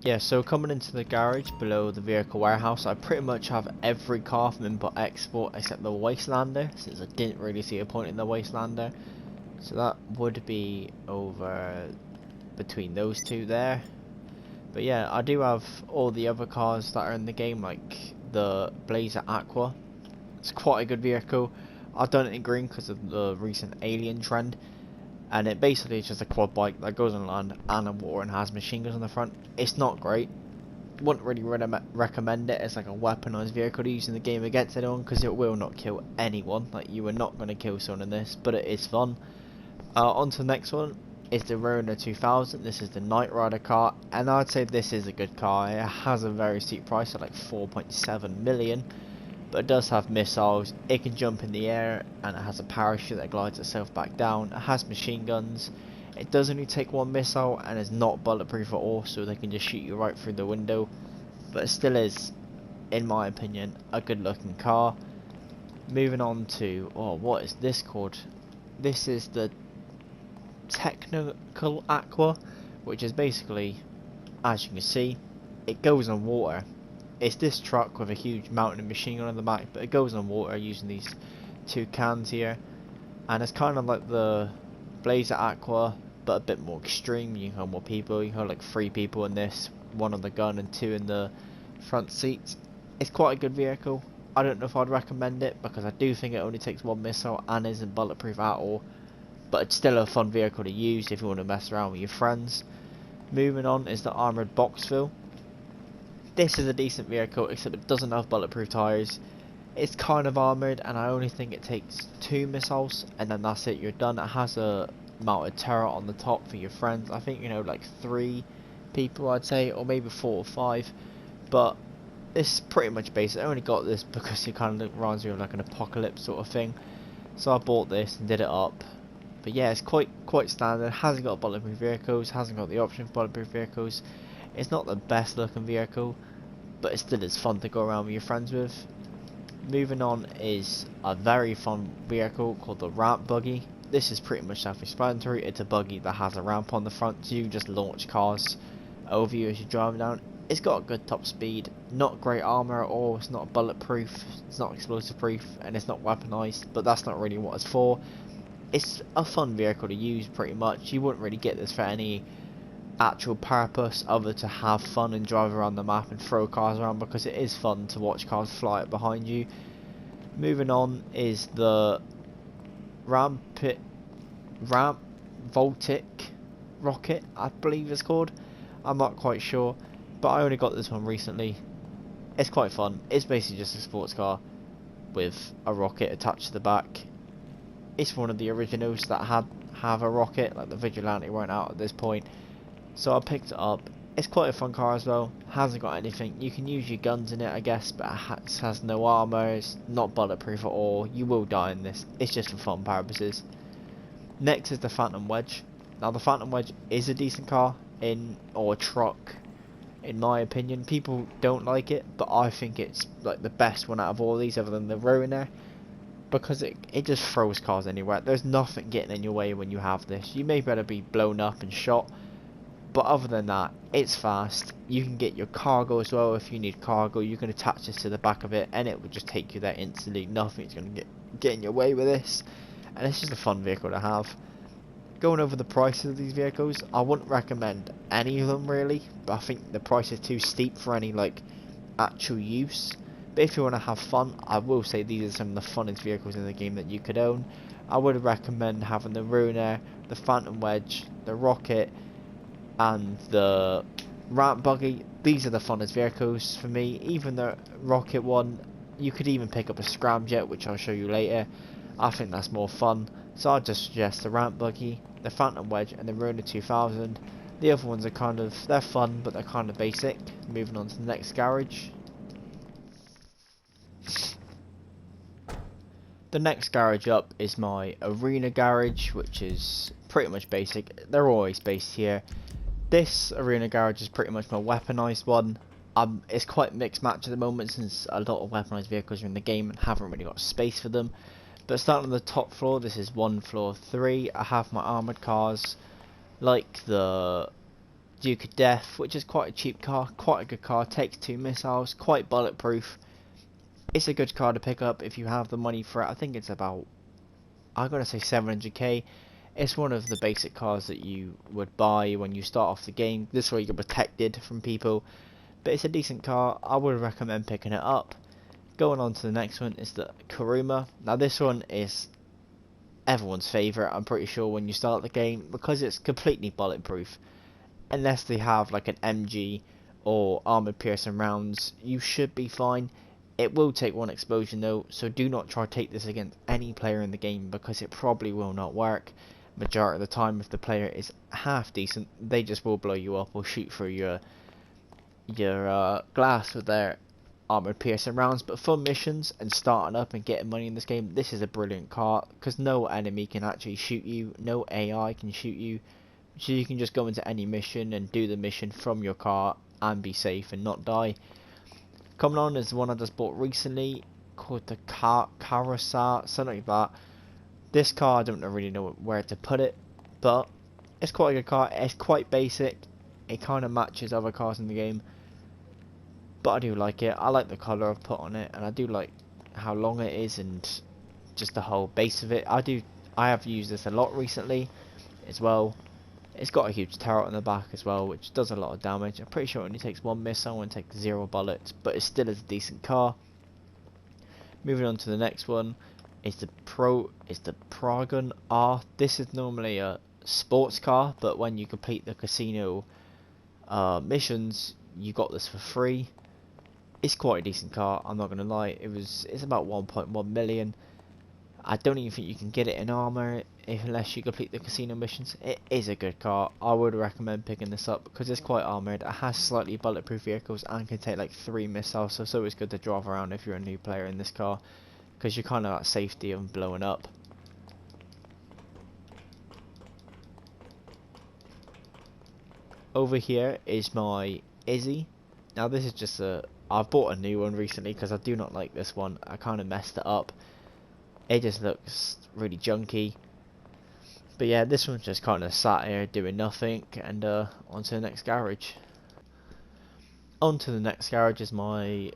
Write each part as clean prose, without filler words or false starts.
Yeah, so coming into the garage below the vehicle warehouse, I pretty much have every car from import export except the Wastelander, since I didn't really see a point in the Wastelander. So that would be over between those two there. But yeah, I do have all the other cars that are in the game, like the Blazer Aqua. It's quite a good vehicle. I've done it in green because of the recent alien trend. And it basically is just a quad bike that goes on land and on water and has machine guns on the front. It's not great. Wouldn't really recommend it as like a weaponized vehicle to use in the game against anyone, because it will not kill anyone. Like, you are not going to kill someone in this, but it is fun. On to the next one is the Rona 2000. This is the Knight Rider car, and I'd say this is a good car. It has a very steep price at like 4.7 million. But it does have missiles, it can jump in the air, and it has a parachute that glides itself back down. It has machine guns. It does only take one missile and is not bulletproof at all, so they can just shoot you right through the window. But it still is, in my opinion, a good looking car. Moving on to, oh, what is this called? This is the Technical Aqua, which is basically, as you can see, it goes on water. It's this truck with a huge mounted machine gun on the back, but it goes on water using these two cans here. And it's kind of like the Blazer Aqua, but a bit more extreme. You can have more people. You can have like 3 people in this, 1 on the gun and 2 in the front seats. It's quite a good vehicle. I don't know if I'd recommend it, because I do think it only takes 1 missile and isn't bulletproof at all. But it's still a fun vehicle to use if you want to mess around with your friends. Moving on is the Armoured Boxville. This is a decent vehicle, except it doesn't have bulletproof tyres. It's kind of armoured, and I only think it takes 2 missiles, and then that's it, you're done. It has a mounted turret on the top for your friends. I think, you know, like 3 people, I'd say, or maybe 4 or 5. But it's pretty much basic. I only got this because it kind of reminds me of like an apocalypse sort of thing. So I bought this and did it up. But yeah, it's quite standard. It hasn't got bulletproof vehicles, hasn't got the option for bulletproof vehicles. It's not the best looking vehicle, but it still is fun to go around with your friends with. Moving on is a very fun vehicle called the Ramp Buggy. This is pretty much self-explanatory. It's a buggy that has a ramp on the front, so you can just launch cars over you as you're driving down. It's got a good top speed, not great armour at all. It's not bulletproof, it's not explosive proof, and it's not weaponized, but that's not really what it's for. It's a fun vehicle to use pretty much. You wouldn't really get this for any actual purpose other to have fun and drive around the map and throw cars around, because it is fun to watch cars fly up behind you. Moving on is the Ramp Voltic rocket, I believe it's called. I'm not quite sure, but I only got this one recently. It's quite fun. It's basically just a sports car with a rocket attached to the back. It's one of the originals that have a rocket, like the Vigilante weren't out at this point. So I picked it up. It's quite a fun car as well. Hasn't got anything. You can use your guns in it, I guess, but it has no armor. It's not bulletproof at all. You will die in this. It's just for fun purposes. Next is the Phantom Wedge. Now the Phantom Wedge is a decent car or truck, in my opinion. People don't like it, but I think it's like the best one out of all these, other than the Rona, because it just throws cars anywhere. There's nothing getting in your way when you have this. You may better be blown up and shot, but other than that, it's fast. You can get your cargo as well. If you need cargo, you can attach this to the back of it, and it will just take you there instantly. Nothing's going to get in your way with this, and it's just a fun vehicle to have. Going over the prices of these vehicles, I wouldn't recommend any of them really, but I think the price is too steep for any like actual use. But if you want to have fun, I will say these are some of the funnest vehicles in the game that you could own. I would recommend having the Rona, the Phantom Wedge, the Rocket, and the Ramp Buggy. These are the funnest vehicles for me. Even the Rocket one, you could even pick up a scramjet, which I'll show you later. I think that's more fun, so I'd just suggest the Ramp Buggy, the Phantom Wedge, and the Rona 2000. The other ones are they're fun, but they're kind of basic. Moving on to the next garage. The next garage up is my arena garage, which is pretty much basic. They're always based here. This arena garage is pretty much my weaponized one. It's quite mixed match at the moment, since a lot of weaponized vehicles are in the game and haven't really got space for them. But starting on the top floor, this is 1 floor 3. I have my armoured cars, like the Duke of Death, which is quite a cheap car, quite a good car, takes 2 missiles, quite bulletproof. It's a good car to pick up if you have the money for it. I think it's about, I'm going to say 700k. It's one of the basic cars that you would buy when you start off the game. This way you're protected from people. But it's a decent car. I would recommend picking it up. Going on to the next one is the Kuruma. Now this one is everyone's favourite, I'm pretty sure, when you start the game, because it's completely bulletproof. Unless they have like an MG or armoured piercing rounds, you should be fine. It will take one explosion though, so do not try to take this against any player in the game, because it probably will not work. Majority of the time, if the player is half decent, they just will blow you up or shoot through your glass with their armored piercing rounds. But for missions and starting up and getting money in this game, this is a brilliant car, because no enemy can actually shoot you, no AI can shoot you, so you can just go into any mission and do the mission from your car and be safe and not die. Coming on is the one I just bought recently, called the Karasa, something like that. This car, I don't really know where to put it, but it's quite a good car. It's quite basic. It kind of matches other cars in the game, but I do like it. I like the colour I've put on it, and I do like how long it is and just the whole base of it. I have used this a lot recently as well. It's got a huge turret on the back as well, which does a lot of damage. I'm pretty sure it only takes 1 missile and takes 0 bullets, but it still is a decent car. Moving on to the next one is the Progon R. This is normally a sports car, but when you complete the casino missions, you got this for free. It's quite a decent car, I'm not gonna lie. It's about 1.1 million. I don't even think you can get it in armor unless you complete the casino missions. It is a good car. I would recommend picking this up because it's quite armored. It has slightly bulletproof vehicles and can take like 3 missiles, so it's always good to drive around if you're a new player in this car, because you're kind of at safety of blowing up. Over here is my Izzy. Now this is just I've bought a new one recently because I do not like this one. I kind of messed it up. It just looks really junky. But yeah, this one's just kind of sat here doing nothing, and on to the next garage. On to the next garage is my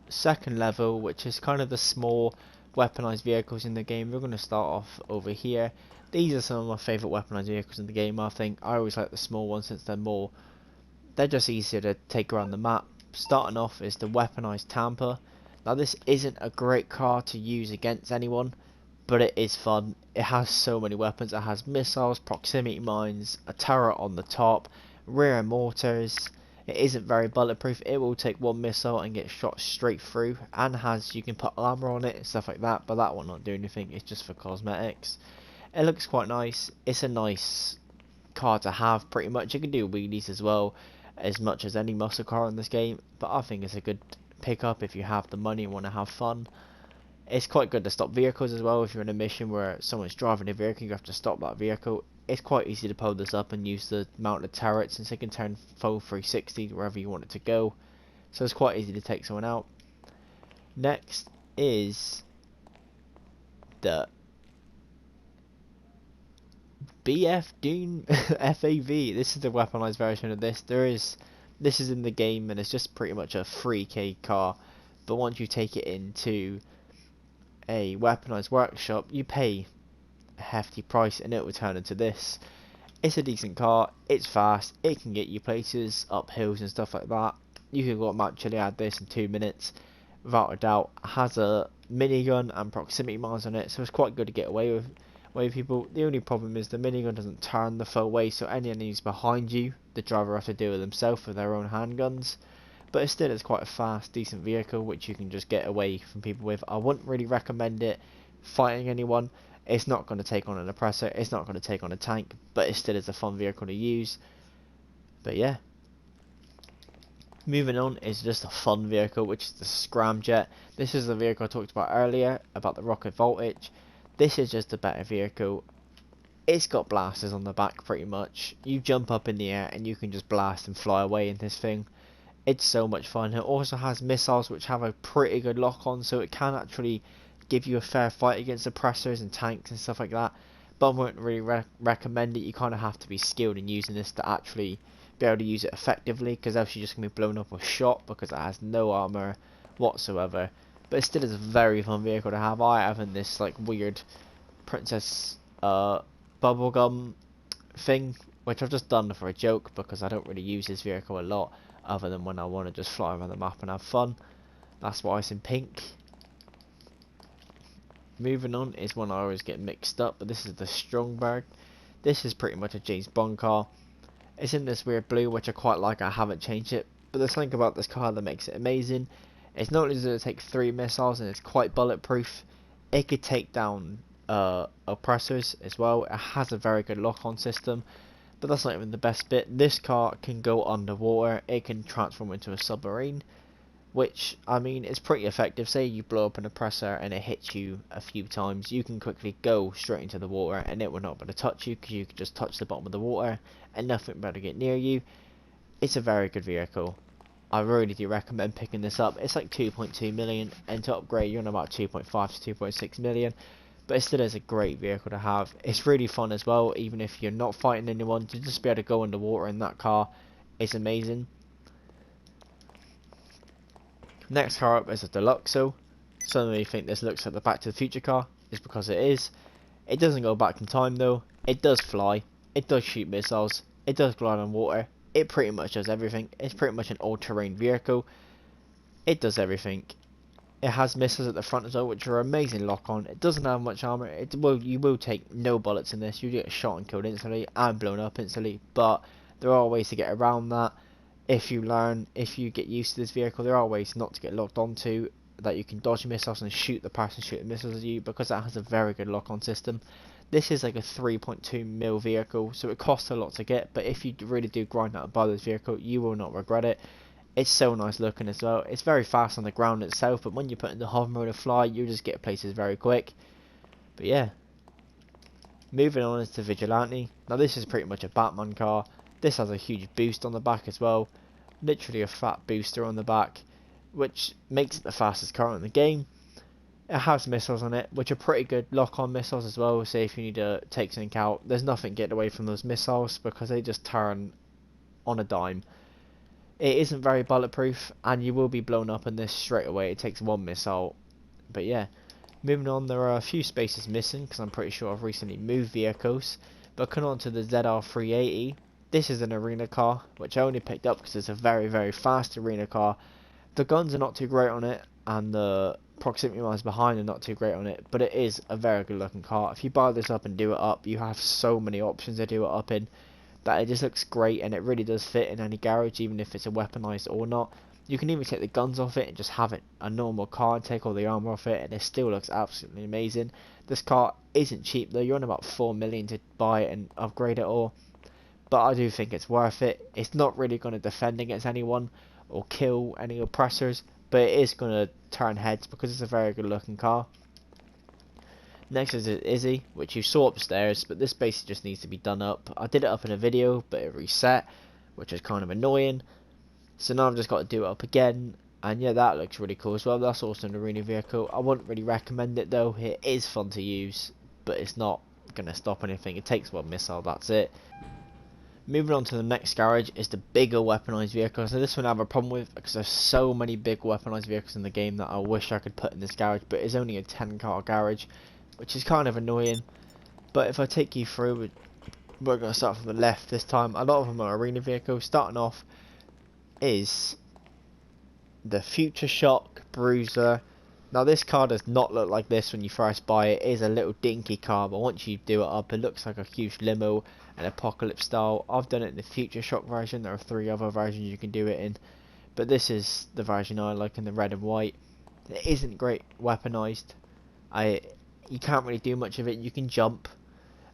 second level, which is kind of the small weaponized vehicles in the game. We're going to start off over here. These are some of my favourite weaponized vehicles in the game. I think I always like the small ones since they're just easier to take around the map. Starting off is the weaponized Tampa. Now this isn't a great car to use against anyone, but it is fun. It has so many weapons. It has missiles, proximity mines, a turret on the top, rear mortars. It isn't very bulletproof. It will take 1 missile and get shot straight through, and you can put armor on it and stuff like that, but that will not do anything. It's just for cosmetics. It looks quite nice. It's a nice car to have, pretty much. You can do wheelies as well, as much as any muscle car in this game, but I think it's a good pickup if you have the money and want to have fun. It's quite good to stop vehicles as well. If you're in a mission where someone's driving a vehicle, you have to stop that vehicle. It's quite easy to pull this up and use the mounted turret, since it can turn full 360 wherever you want it to go. So it's quite easy to take someone out. Next is the BF Dune FAV. This is the weaponized version of this. This is in the game, and it's just pretty much a 3k car, but once you take it into a weaponized workshop, you pay a hefty price and it will turn into this. It's a decent car, it's fast, it can get you places, up hills and stuff like that. You can go up Mount Chiliad this in 2 minutes without a doubt. It has a minigun and proximity mines on it, so it's quite good to get away with people. The only problem is the minigun doesn't turn the full way, so any enemies behind you, the driver has to deal with themselves with their own handguns. But it still is quite a fast, decent vehicle which you can just get away from people with. I wouldn't really recommend it fighting anyone. It's not going to take on an oppressor, it's not going to take on a tank, but it still is a fun vehicle to use. But yeah. Moving on is just a fun vehicle, which is the Scramjet. This is the vehicle I talked about earlier, about the rocket voltage. This is just a better vehicle. It's got blasters on the back pretty much. You jump up in the air and you can just blast and fly away in this thing. It's so much fun. It also has missiles which have a pretty good lock on, so it can actually give you a fair fight against oppressors and tanks and stuff like that. But I wouldn't really recommend it. You kind of have to be skilled in using this to actually be able to use it effectively, because else you're just going to be blown up or shot because it has no armor whatsoever. But it still is a very fun vehicle to have. I have in this like weird princess bubblegum thing, which I've just done for a joke because I don't really use this vehicle a lot other than when I want to just fly around the map and have fun. That's why it's in pink. Moving on is one I always get mixed up, but this is the Strongberg. This is pretty much a James Bond car. It's in this weird blue, which I quite like. I haven't changed it, but there's something about this car that makes it amazing. It's not only does it take 3 missiles and it's quite bulletproof, it could take down oppressors as well. It has a very good lock-on system, but that's not even the best bit. This car can go underwater. It can transform into a submarine, which, I mean, is pretty effective. Say you blow up an oppressor and it hits you a few times, you can quickly go straight into the water and it will not be able to touch you, because you can just touch the bottom of the water and nothing will be able to get near you. It's a very good vehicle. I really do recommend picking this up. It's like 2.2 million, and to upgrade you're on about 2.5 to 2.6 million, but it still is a great vehicle to have. It's really fun as well, even if you're not fighting anyone, to just be able to go underwater in that car is amazing. Next car up is a Deluxo. Some of you think this looks like the Back to the Future car. It's because it is. It doesn't go back in time though. It does fly. It does shoot missiles. It does glide on water. It pretty much does everything. It's pretty much an all-terrain vehicle. It does everything. It has missiles at the front as well, which are amazing lock-on. It doesn't have much armor. You will take no bullets in this. You get shot and killed instantly and blown up instantly. But there are ways to get around that. If you get used to this vehicle, there are ways not to get locked onto, that you can dodge missiles and shoot the person shooting missiles at you, because that has a very good lock-on system. This is like a 3.2 mil vehicle, so it costs a lot to get, but if you really do grind out and buy this vehicle, you will not regret it. It's so nice looking as well. It's very fast on the ground itself, but when you put in the hover mode to fly, you just get places very quick. But yeah. Moving on is the Vigilante. Now this is pretty much a Batman car. This has a huge boost on the back as well. Literally a fat booster on the back, which makes it the fastest car in the game. It has missiles on it, which are pretty good lock-on missiles as well. Say if you need to take something out, there's nothing getting away from those missiles because they just turn on a dime. It isn't very bulletproof, and you will be blown up in this straight away. It takes 1 missile. But yeah, moving on, there are a few spaces missing because I'm pretty sure I've recently moved vehicles. But coming on to the ZR380, this is an arena car, which I only picked up because it's a very, very fast arena car. The guns are not too great on it, and the proximity mines behind are not too great on it, but it is a very good looking car. If you buy this up and do it up, you have so many options to do it up in, that it just looks great, and it really does fit in any garage, even if it's a weaponized or not. You can even take the guns off it and just have it a normal car and take all the armor off it, and it still looks absolutely amazing. This car isn't cheap though. You're on about 4 million to buy it and upgrade it all, but I do think it's worth it. It's not really going to defend against anyone or kill any oppressors, but it is going to turn heads because it's a very good looking car. Next is Izzy, which you saw upstairs, but this basically just needs to be done up. I did it up in a video, but it reset, which is kind of annoying. So now I've just got to do it up again, and yeah, that looks really cool as well. That's also an arena vehicle. I wouldn't really recommend it though. It is fun to use, but it's not going to stop anything. It takes 1 missile, that's it. Moving on to the next garage is the bigger weaponized vehicles. Now this one I have a problem with because there's so many big weaponized vehicles in the game that I wish I could put in this garage, but it's only a 10 car garage, which is kind of annoying. But if I take you through, we're going to start from the left this time. A lot of them are arena vehicles. Starting off is the Future Shock Bruiser. Now this car does not look like this when you first buy it. It is a little dinky car, but once you do it up, it looks like a huge limo, an apocalypse style. I've done it in the Future Shock version. There are 3 other versions you can do it in, but this is the version I like, in the red and white. It isn't great weaponized. You can't really do much of it. You can jump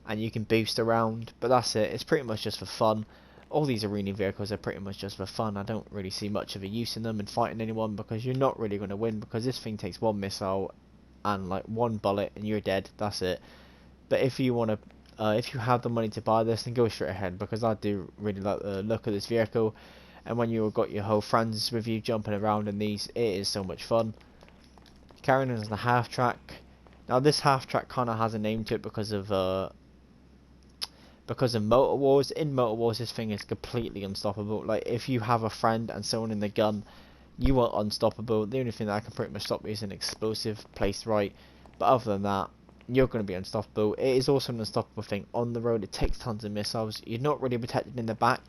and you can boost around, but that's it. It's pretty much just for fun. All these arena vehicles are pretty much just for fun. I don't really see much of a use in them and fighting anyone, because you're not really going to win, because this thing takes 1 missile and like 1 bullet and you're dead. That's it. But if you want to, if you have the money to buy this, then go straight ahead, because I do really like the look of this vehicle. And when you've got your whole friends with you jumping around in these, it is so much fun. Carrying on the half track. Now this half track kind of has a name to it because of because of Motor Wars. In Motor Wars, this thing is completely unstoppable. Like, if you have a friend and someone in the gun, you are unstoppable. The only thing that can pretty much stop you is an explosive placed right, but other than that, you're going to be unstoppable. It is also an unstoppable thing on the road. It takes tons of missiles. You're not really protected in the back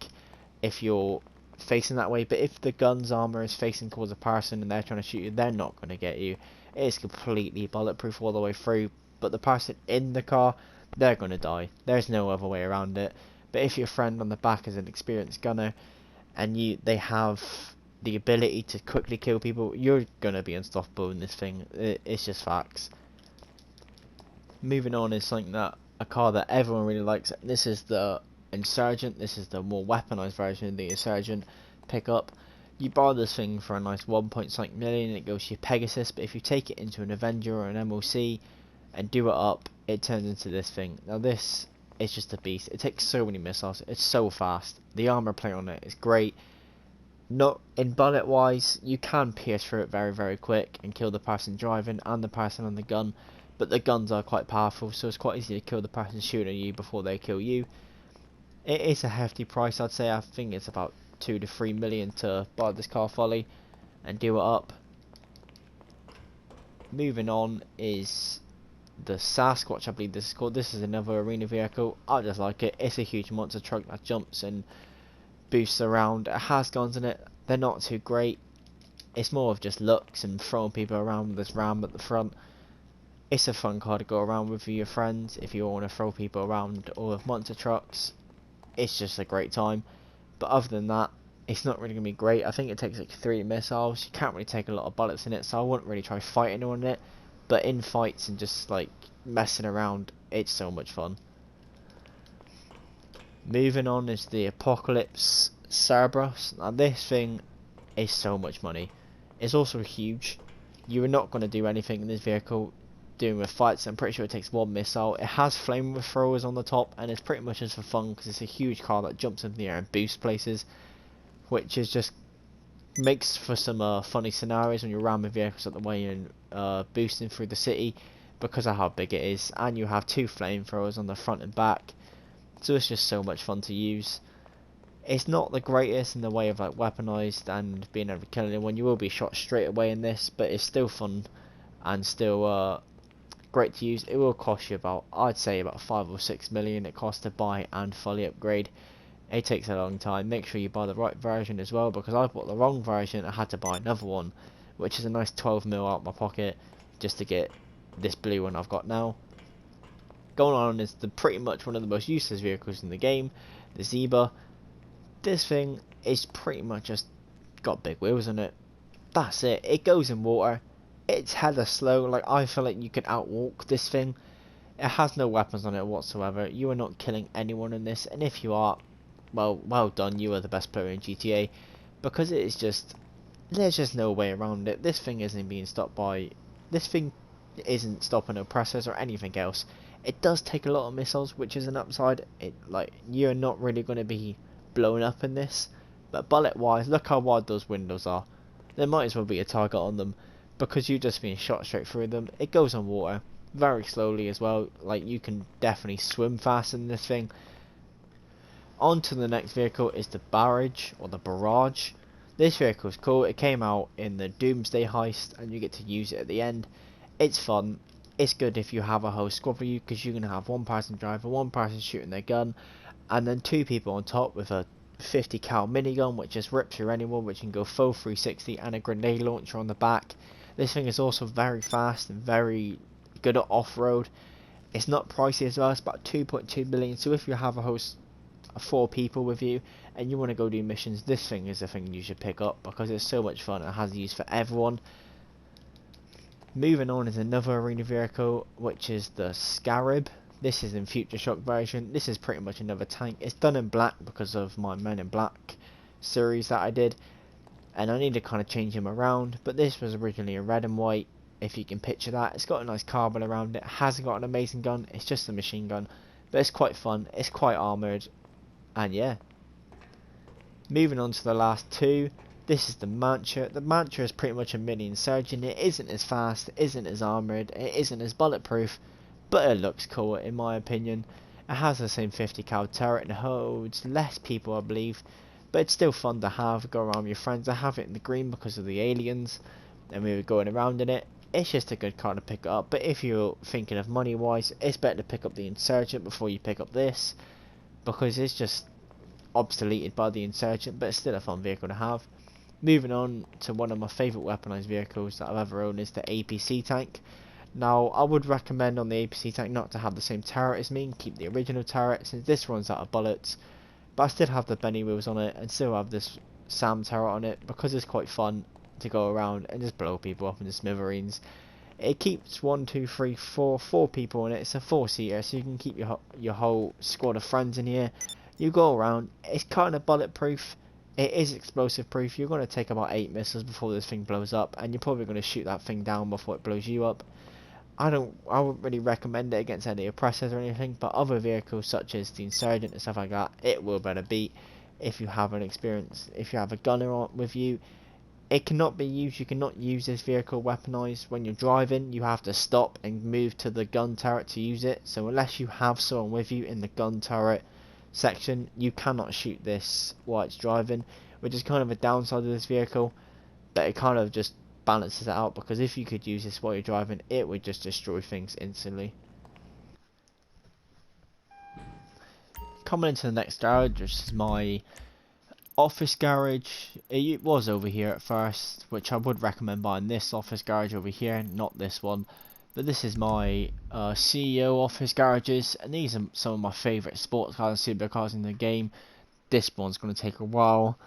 if you're facing that way, but if the gun's armor is facing towards a person and they're trying to shoot you, they're not going to get you. It is completely bulletproof all the way through, but the person in the car, they're going to die. There's no other way around it. But if your friend on the back is an experienced gunner and they have the ability to quickly kill people, you're going to be unstoppable in this thing. It's just facts. Moving on is something that a car that everyone really likes. This is the Insurgent. This is the more weaponized version of the Insurgent pickup. You buy this thing for a nice 1.6 million and it goes to your Pegasus, but if you take it into an Avenger or an MOC and do it up, it turns into this thing. Now this is just a beast. It takes so many missiles. It's so fast. The armor plate on it is great. Not in bullet wise, you can pierce through it very, very quick and kill the person driving and the person on the gun, but the guns are quite powerful, so it's quite easy to kill the person shooting at you before they kill you. It is a hefty price, I'd say. I think it's about 2 to 3 million to buy this car fully and do it up. Moving on is the Sasquatch, I believe this is called. This is another arena vehicle. I just like it. It's a huge monster truck that jumps and boosts around. It has guns in it. They're not too great. It's more of just looks and throwing people around with this ram at the front. It's a fun car to go around with your friends if you want to throw people around, or with monster trucks. It's just a great time. But other than that, it's not really going to be great. I think it takes like 3 missiles. You can't really take a lot of bullets in it, so I wouldn't really try fighting anyone in it. But in fights and just like messing around, it's so much fun. Moving on is the Apocalypse Cerberus. Now this thing is so much money. It's also huge. You are not going to do anything in this vehicle doing with fights. I'm pretty sure it takes 1 missile. It has flamethrower throwers on the top, and it's pretty much just for fun because it's a huge car that jumps into the air and boosts places, which is just makes for some funny scenarios when you're ramming vehicles at the way and boosting through the city because of how big it is. And you have 2 flamethrowers on the front and back, so it's just so much fun to use. It's not the greatest in the way of like weaponized and being able to kill anyone. You will be shot straight away in this, but it's still fun and still great to use. It will cost you about, I'd say about 5 or 6 million it costs to buy and fully upgrade. It takes a long time. Make sure you buy the right version as well, because I bought the wrong version. I had to buy another one, which is a nice 12 mil out of my pocket just to get this blue one I've got now. Going on is pretty much one of the most useless vehicles in the game, the Zebra. This thing is pretty much just got big wheels on it. That's it. It goes in water. It's hella slow. Like, I feel like you could outwalk this thing. It has no weapons on it whatsoever. You are not killing anyone in this, and if you are, well done. You are the best player in GTA, because it is just, there's just no way around it. This thing isn't being stopped by, this thing isn't stopping oppressors or anything else. It does take a lot of missiles, which is an upside. It, like, you're not really going to be blown up in this, but bullet wise, look how wide those windows are. There might as well be a target on them, because you're just being shot straight through them. It goes on water very slowly as well. Like, you can definitely swim fast in this thing. On to the next vehicle is the Barrage, or the Barrage. This vehicle is cool. It came out in the Doomsday heist, and you get to use it at the end. It's fun. It's good if you have a whole squad with you, because you can have 1 person driver, 1 person shooting their gun, and then 2 people on top with a 50 cal minigun, which just rips through anyone, which can go full 360, and a grenade launcher on the back. This thing is also very fast and very good at off-road. It's not pricey as well. It's about 2.2 million. So if you have a host of 4 people with you and you want to go do missions, this thing is the thing you should pick up, because it's so much fun and has use for everyone. Moving on is another arena vehicle, which is the Scarab. This is in Future Shock version. This is pretty much another tank. It's done in black because of my Men in Black series that I did, and I need to kind of change him around, but this was originally in red and white, if you can picture that. It's got a nice carbon around it. Hasn't got an amazing gun. It's just a machine gun, but it's quite fun. It's quite armoured, and yeah. Moving on to the last 2. This is the Mantra. The Mantra is pretty much a mini Insurgent. It isn't as fast, it isn't as armoured, it isn't as bulletproof, but it looks cool in my opinion. It It has the same 50 cal turret and holds less people, I believe, but it's still fun to have. Go around with your friends. I have it in the green because of the aliens, and we were going around in it. It's just a good car to pick up, but if you're thinking of money wise, it's better to pick up the Insurgent before you pick up this, because it's just obsoleted by the Insurgent, but it's still a fun vehicle to have. Moving on to one of my favourite weaponised vehicles that I've ever owned is the APC tank. Now, I would recommend on the APC tank not to have the same turret as me and keep the original turret, since this runs out of bullets, but I still have the Benny wheels on it and still have this SAM turret on it, because it's quite fun to go around and just blow people up in the smithereens. It keeps 1, 2, 3, 4 people in it. It's a 4-seater, so you can keep your whole squad of friends in here. You go around. It's kind of bulletproof. It is explosive proof. You're going to take about 8 missiles before this thing blows up, and you're probably going to shoot that thing down before it blows you up. I wouldn't really recommend it against any oppressors or anything, but other vehicles such as the Insurgent and stuff like that, it will better beat if you have an experience. If you have a gunner on with you, it cannot be used. You cannot use this vehicle weaponized when you're driving. You have to stop and move to the gun turret to use it. So unless you have someone with you in the gun turret section, you cannot shoot this while it's driving, which is kind of a downside of this vehicle, but it kind of just balances it out, because if you could use this while you're driving, it would just destroy things instantly. Coming into the next garage, which is my office garage. It was over here at first, which I would recommend buying this office garage over here, not this one. But this is my CEO office garages, and these are some of my favourite sports cars and supercars in the game. This one's going to take a while.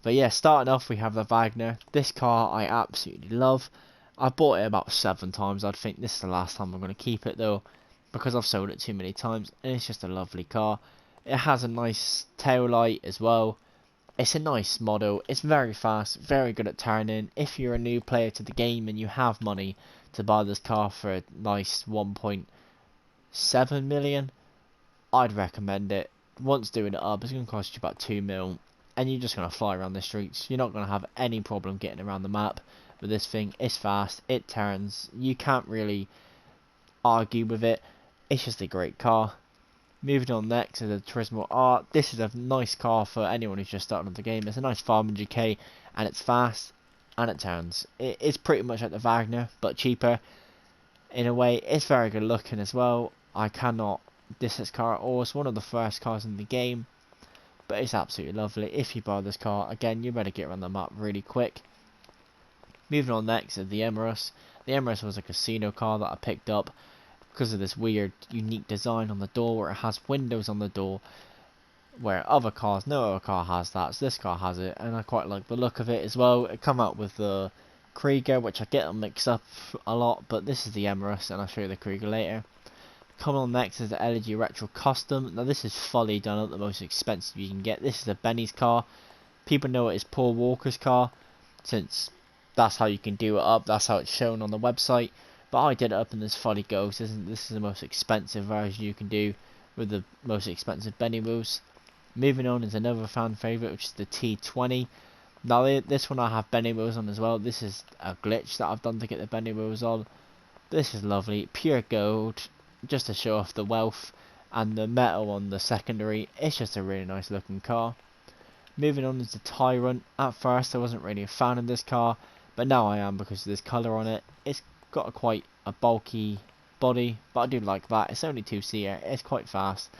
But yeah, starting off we have the Wagner. This car I absolutely love. I bought it about 7 times. I'd think this is the last time I'm going to keep it though, because I've sold it too many times, and it's just a lovely car. It has a nice tail light as well. It's a nice model. It's very fast, very good at turning. If you're a new player to the game and you have money to buy this car for a nice 1.7 million, I'd recommend it. Once doing it up, it's going to cost you about 2 mil, and you're just going to fly around the streets. You're not going to have any problem getting around the map with this thing. It's fast, it turns, you can't really argue with it. It's just a great car. Moving on next is the Turismo R. This is a nice car for anyone who's just starting on the game. It's a nice 500k, and it's fast, and it turns. It's pretty much like the Wagner, but cheaper. In a way, it's very good looking as well. I cannot diss this car at all. It's one of the first cars in the game, but it's absolutely lovely. If you buy this car, again, you better get around the map really quick. Moving on next is the Emirates. The Emirates was a casino car that I picked up because of this weird, unique design on the door, where it has windows on the door, where other cars, no other car has that, so this car has it, and I quite like the look of it as well. It come out with the Krieger, which I get them mixed up a lot, but this is the Emirates, and I'll show you the Krieger later. Coming on next is the LG Retro Custom. Now this is fully done up, the most expensive you can get. This is a Benny's car. People know it as Paul Walker's car, since that's how you can do it up, that's how it's shown on the website. But I did it up in this fully Ghost. This is the most expensive version you can do with the most expensive Benny wheels. Moving on is another fan favourite, which is the T20. Now this one I have Benny wheels on as well. This is a glitch that I've done to get the Benny wheels on. This is lovely, pure gold, just to show off the wealth, and the metal on the secondary. It's just a really nice looking car. Moving on is the Tyrant. At first I wasn't really a fan of this car, but now I am because of this colour on it. It's got quite a bulky body, but I do like that. It's only 2-seater, it's quite fast,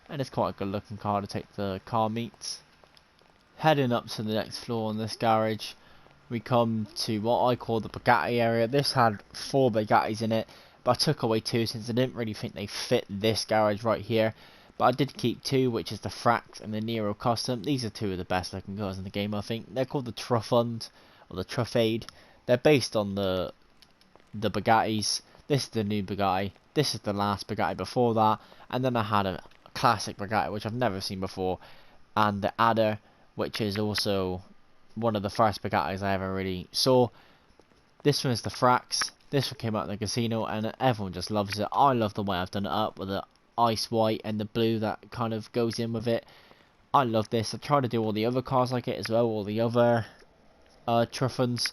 and it's quite a good looking car to take the car meets. Heading up to the next floor in this garage, we come to what I call the Bugatti area. This had 4 Bugattis in it, but I took away 2 since I didn't really think they fit this garage right here. But I did keep 2, which is the Frax and the Nero Custom. These are 2 of the best looking cars in the game, I think. They're called the Truffund, or the Truffade. They're based on the Bugattis. This is the new Bugatti. This is the last Bugatti before that. And then I had a classic Bugatti, which I've never seen before. And the Adder, which is also one of the first Bugattis I ever really saw. This one is the Frax. This one came out in the casino, and everyone just loves it. I love the way I've done it up with the ice white and the blue that kind of goes in with it. I love this. I tried to do all the other cars like it as well, all the other Truffunds,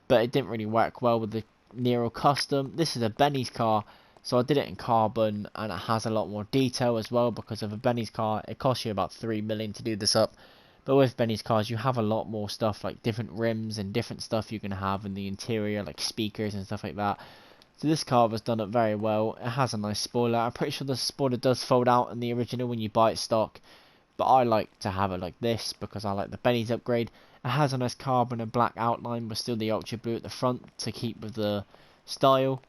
but it didn't really work well with the Nero Custom. This is a Benny's car, So I did it in carbon, and it has a lot more detail as well, because of a Benny's car it costs you about 3 million to do this up. But with Benny's cars you have a lot more stuff, like different rims and different stuff you can have in the interior, like speakers and stuff like that. So this car was done up very well. It has a nice spoiler. I'm pretty sure the spoiler does fold out in the original when you buy it stock, but I like to have it like this because I like the Benny's upgrade. It has a nice carbon and black outline, but still the ultra blue at the front to keep with the style.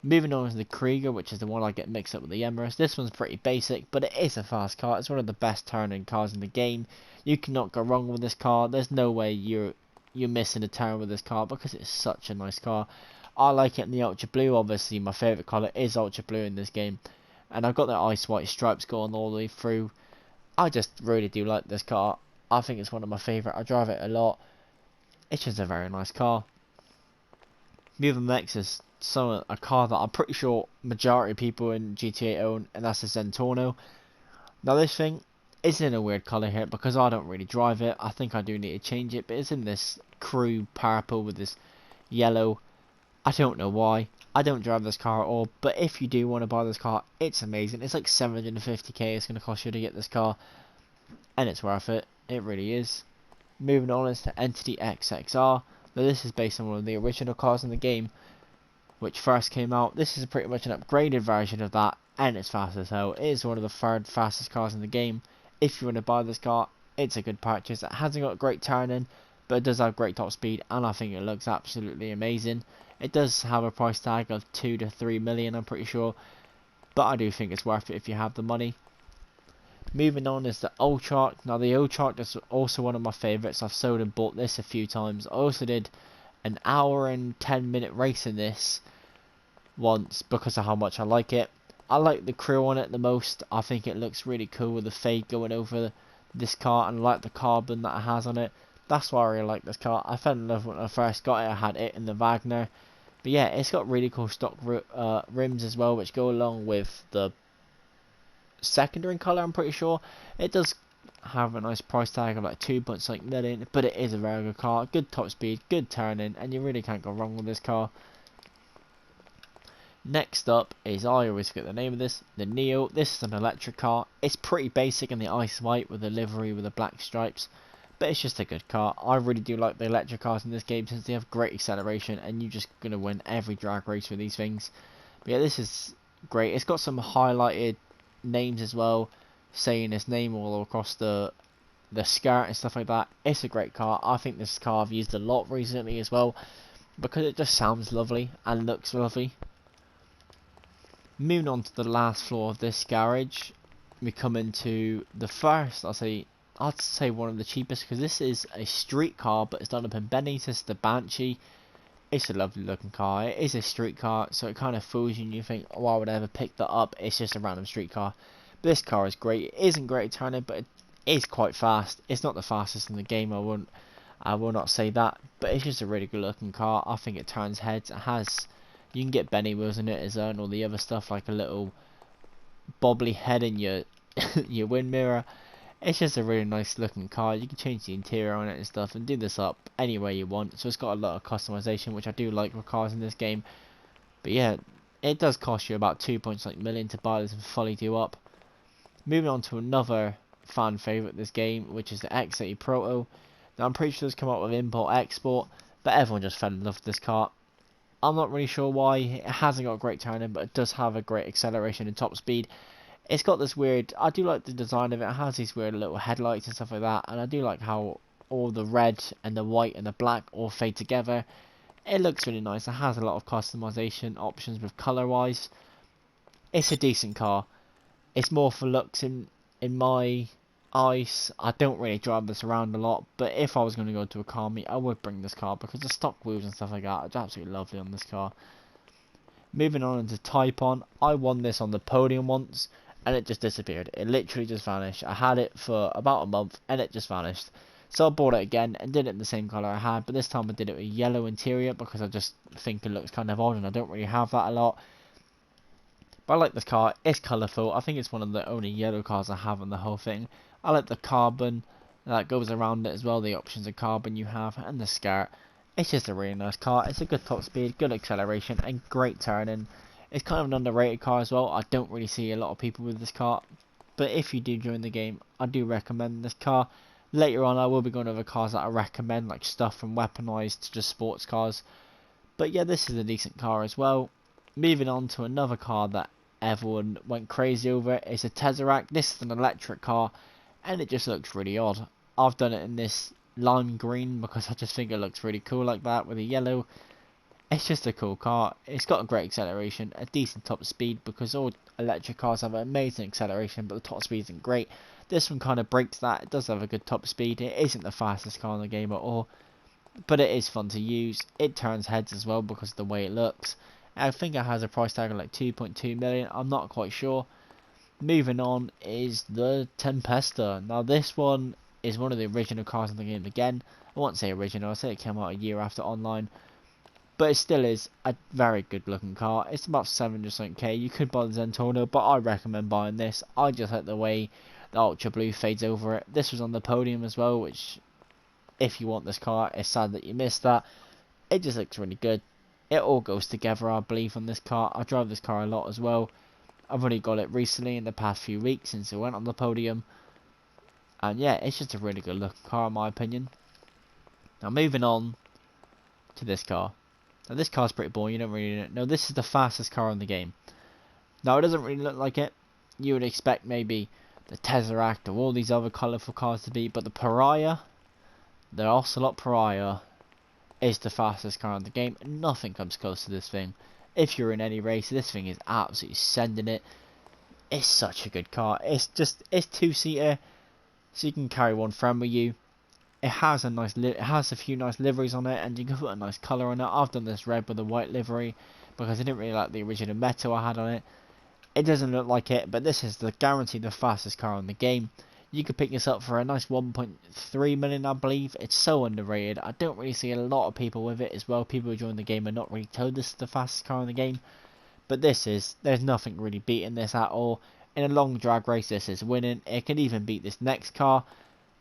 Moving on to the Krieger, which is the one I get mixed up with the Emirates. This one's pretty basic, but it is a fast car. It's one of the best turning cars in the game. You cannot go wrong with this car. There's no way you're missing a turn with this car because it's such a nice car. I like it in the ultra blue. Obviously my favourite colour is ultra blue in this game, and I've got the ice white stripes going all the way through. I just really do like this car. I think it's one of my favourite. I drive it a lot. It's just a very nice car. Moving next is a car that I'm pretty sure majority of people in GTA own, and that's the Zentorno. Now this thing is in a weird colour here because I don't really drive it. I think I do need to change it, but it's in this crew purple with this yellow. I don't know why. I don't drive this car at all, but if you do want to buy this car, it's amazing. It's like 750k it's going to cost you to get this car, and it's worth it. It really is. Moving on is to Entity XXR. Now this is based on one of the original cars in the game, which first came out. This is pretty much an upgraded version of that, and it's fast as hell. It is one of the third fastest cars in the game. If you want to buy this car, it's a good purchase. It hasn't got great turning, but it does have great top speed, and I think it looks absolutely amazing. It does have a price tag of 2 to 3 million, I'm pretty sure, but I do think it's worth it if you have the money. Moving on is the Ultrac. Now the Ultrac is also one of my favourites. I've sold and bought this a few times. I also did an hour and 10-minute race in this once because of how much I like it. I like the crew on it the most. I think it looks really cool with the fade going over this car, and I like the carbon that it has on it. That's why I really like this car. I fell in love when I first got it. I had it in the Wagner. But yeah, it's got really cool stock rims as well, which go along with the secondary colour, I'm pretty sure. It does have a nice price tag of like 2.6 million, but it is a very good car. Good top speed, good turning, and you really can't go wrong with this car. Next up is, I always forget the name of this, the Neo. This is an electric car. It's pretty basic in the ice white with the livery with the black stripes, but it's just a good car. I really do like the electric cars in this game since they have great acceleration, and you're just going to win every drag race with these things. But yeah, this is great. It's got some highlighted names as well, saying its name all across the skirt and stuff like that. It's a great car. I think this car I've used a lot recently as well because it just sounds lovely and looks lovely. Moving on to the last floor of this garage, we come into the first, I'd say one of the cheapest, because this is a street car, but it's done up in Benny's. It's the Banshee. It's a lovely looking car. It is a street car, so it kind of fools you and you think, oh, why would I ever pick that up? It's just a random street car. But this car is great. It isn't great at turning, but it is quite fast. It's not the fastest in the game, I will not say that, but it's just a really good looking car. I think it turns heads. It has, you can get Benny wheels in it as well, and all the other stuff, like a little bobbly head in your your wind mirror. It's just a really nice looking car. You can change the interior on it and stuff and do this up any way you want. So it's got a lot of customization, which I do like with cars in this game. But yeah, it does cost you about 2.6 million to buy this and fully do up. Moving on to another fan favourite this game, which is the X80 Proto. Now I'm pretty sure it's come up with import export, but everyone just fell in love with this car. I'm not really sure why. It hasn't got great turning, but it does have a great acceleration and top speed. It's got this weird, I do like the design of it. It has these weird little headlights and stuff like that, and I do like how all the red and the white and the black all fade together. It looks really nice. It has a lot of customization options with colour wise. It's a decent car. It's more for looks in my eyes. I don't really drive this around a lot, but if I was going to go to a car meet, I would bring this car because the stock wheels and stuff like that are absolutely lovely on this car. Moving on into Typon, I won this on the podium once, and it just disappeared. It literally just vanished. I had it for about a month, and it just vanished. So I bought it again, and did it in the same colour I had, but this time I did it with yellow interior, because I just think it looks kind of odd, and I don't really have that a lot. But I like this car. It's colourful. I think it's one of the only yellow cars I have on the whole thing. I like the carbon that goes around it as well, the options of carbon you have, and the skirt. It's just a really nice car. It's a good top speed, good acceleration, and great turning. It's kind of an underrated car as well. I don't really see a lot of people with this car, but if you do join the game, I do recommend this car. Later on I will be going over cars that I recommend, like stuff from weaponized to just sports cars. But yeah, this is a decent car as well. Moving on to another car that everyone went crazy over, is a Tesseract. This is an electric car and it just looks really odd. I've done it in this lime green because I just think it looks really cool like that with the yellow. It's just a cool car. It's got a great acceleration, a decent top speed, because all electric cars have an amazing acceleration but the top speed isn't great. This one kind of breaks that. It does have a good top speed. It isn't the fastest car in the game at all, but it is fun to use. It turns heads as well because of the way it looks. I think it has a price tag of like 2.2 million. I'm not quite sure. Moving on is the Tempesta. Now this one is one of the original cars in the game again. I won't say original, I'll say it came out a year after online. But it still is a very good looking car. It's about 700k. You could buy the Zentorno, but I recommend buying this. I just like the way the Ultra Blue fades over it. This was on the podium as well, which, if you want this car, it's sad that you missed that. It just looks really good. It all goes together, I believe, on this car. I drive this car a lot as well. I've only got it recently in the past few weeks since it went on the podium. And yeah, it's just a really good looking car in my opinion. Now moving on to this car. Now this car's pretty boring, you don't really know. This is the fastest car in the game. Now it doesn't really look like it. You would expect maybe the Tesseract or all these other colourful cars to be, but the Pariah, the Ocelot Pariah, is the fastest car in the game. Nothing comes close to this thing. If you're in any race, this thing is absolutely sending it. It's such a good car. It's two-seater, so you can carry one friend with you. It has a few nice liveries on it, and you can put a nice colour on it. I've done this red with a white livery because I didn't really like the original metal I had on it. It doesn't look like it, but this is guaranteed the fastest car in the game. You could pick this up for a nice 1.3 million, I believe. It's so underrated. I don't really see a lot of people with it as well. People who join the game are not really told this is the fastest car in the game. But there's nothing really beating this at all. In a long drag race, this is winning. It can even beat this next car,